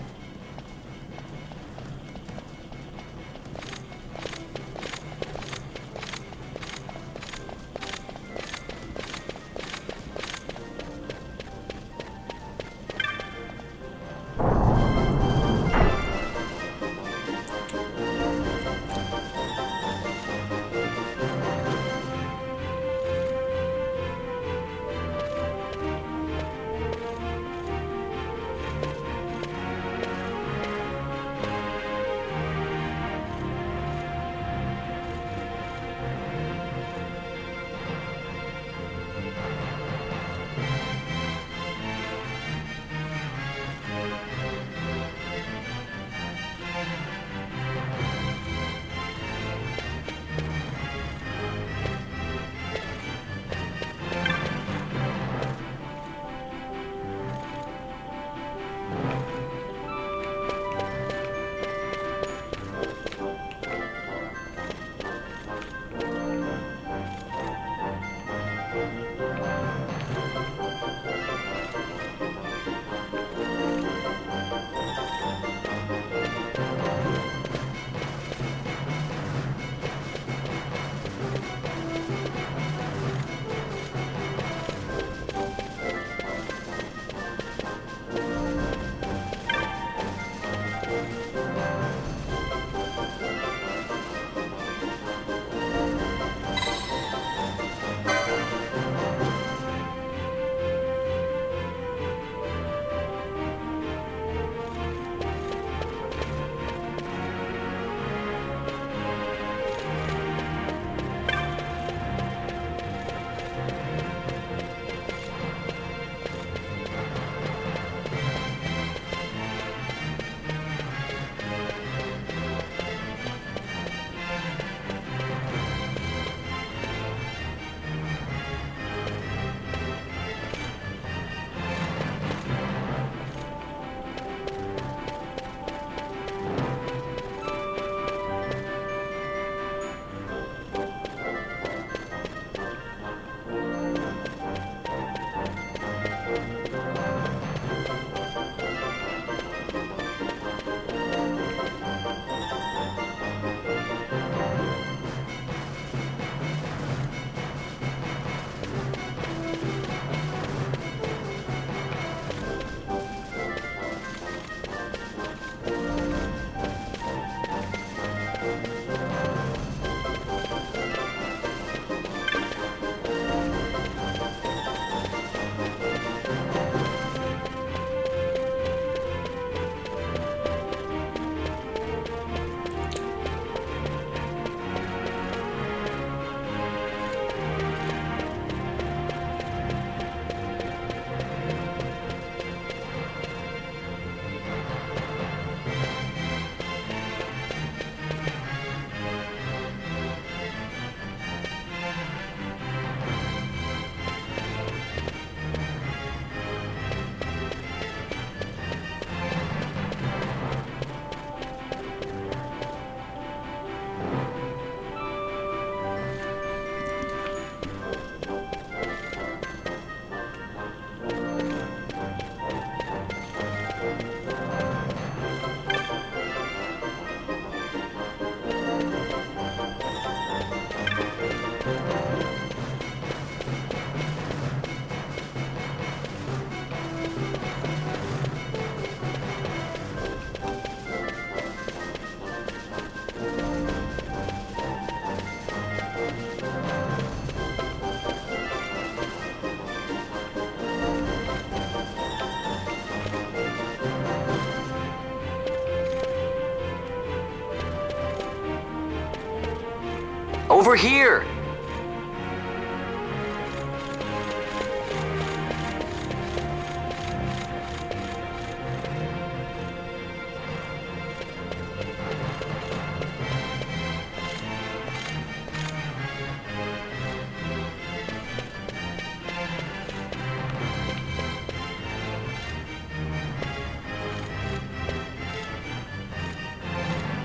Over here!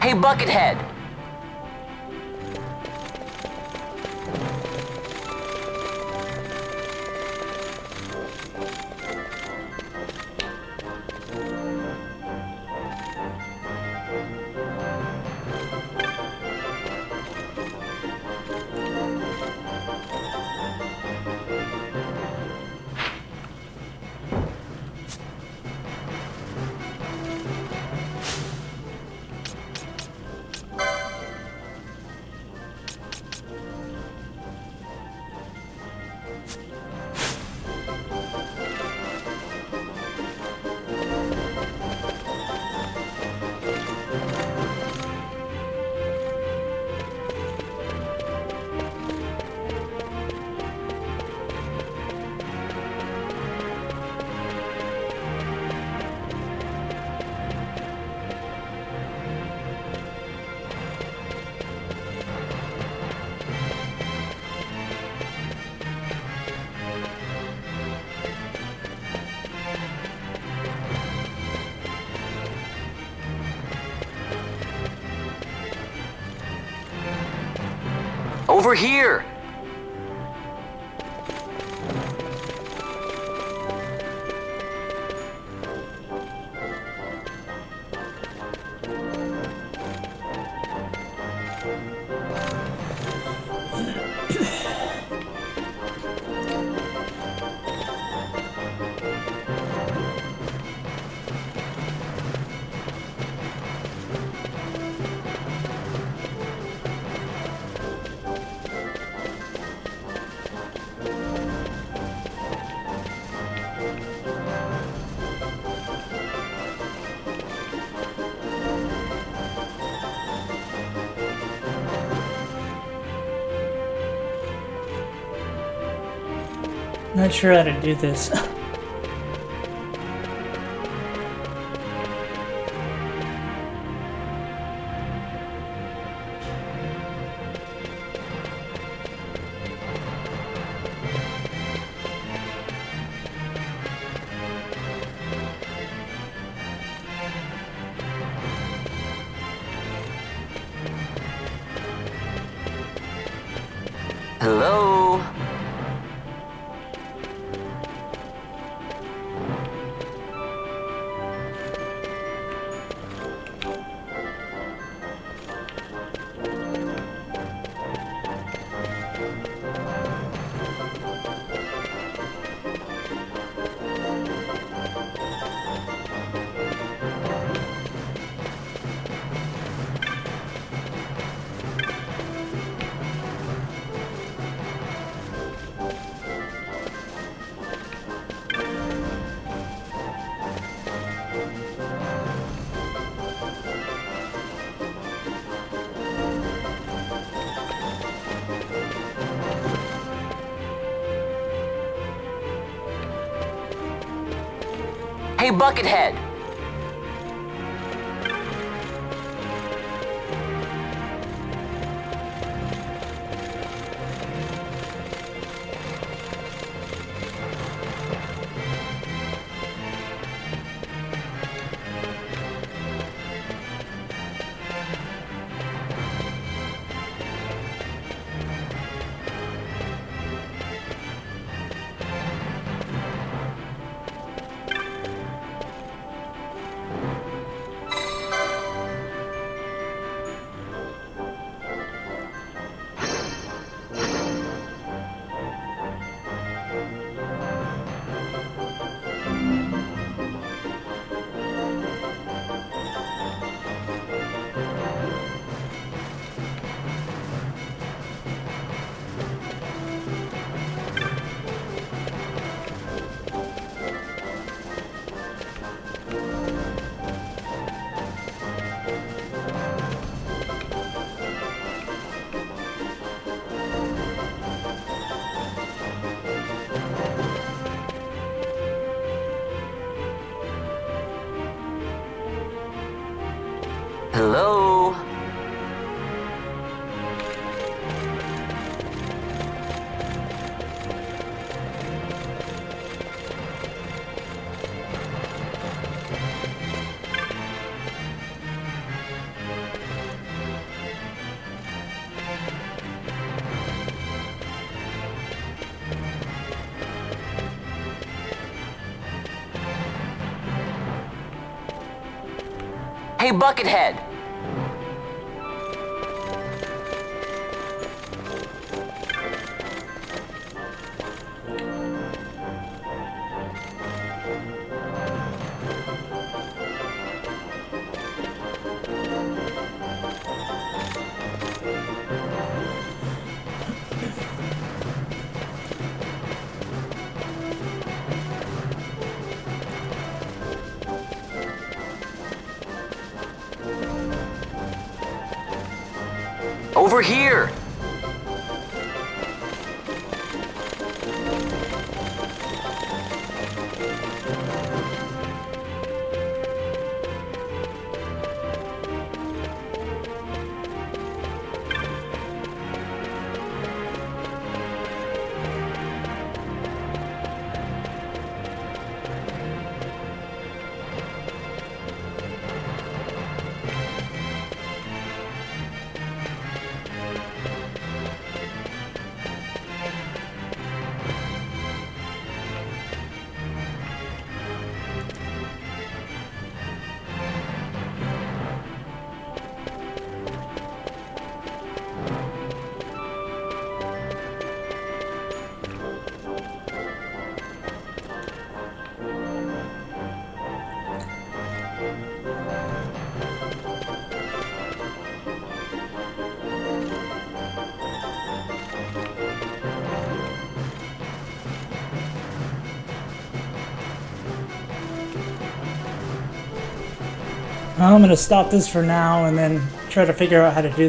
Hey, Buckethead! Over here! Not sure how to do this. Hello? Hey, Buckethead! Hello? Hey, Buckethead! Over here! Well, I'm gonna stop this for now and then try to figure out how to do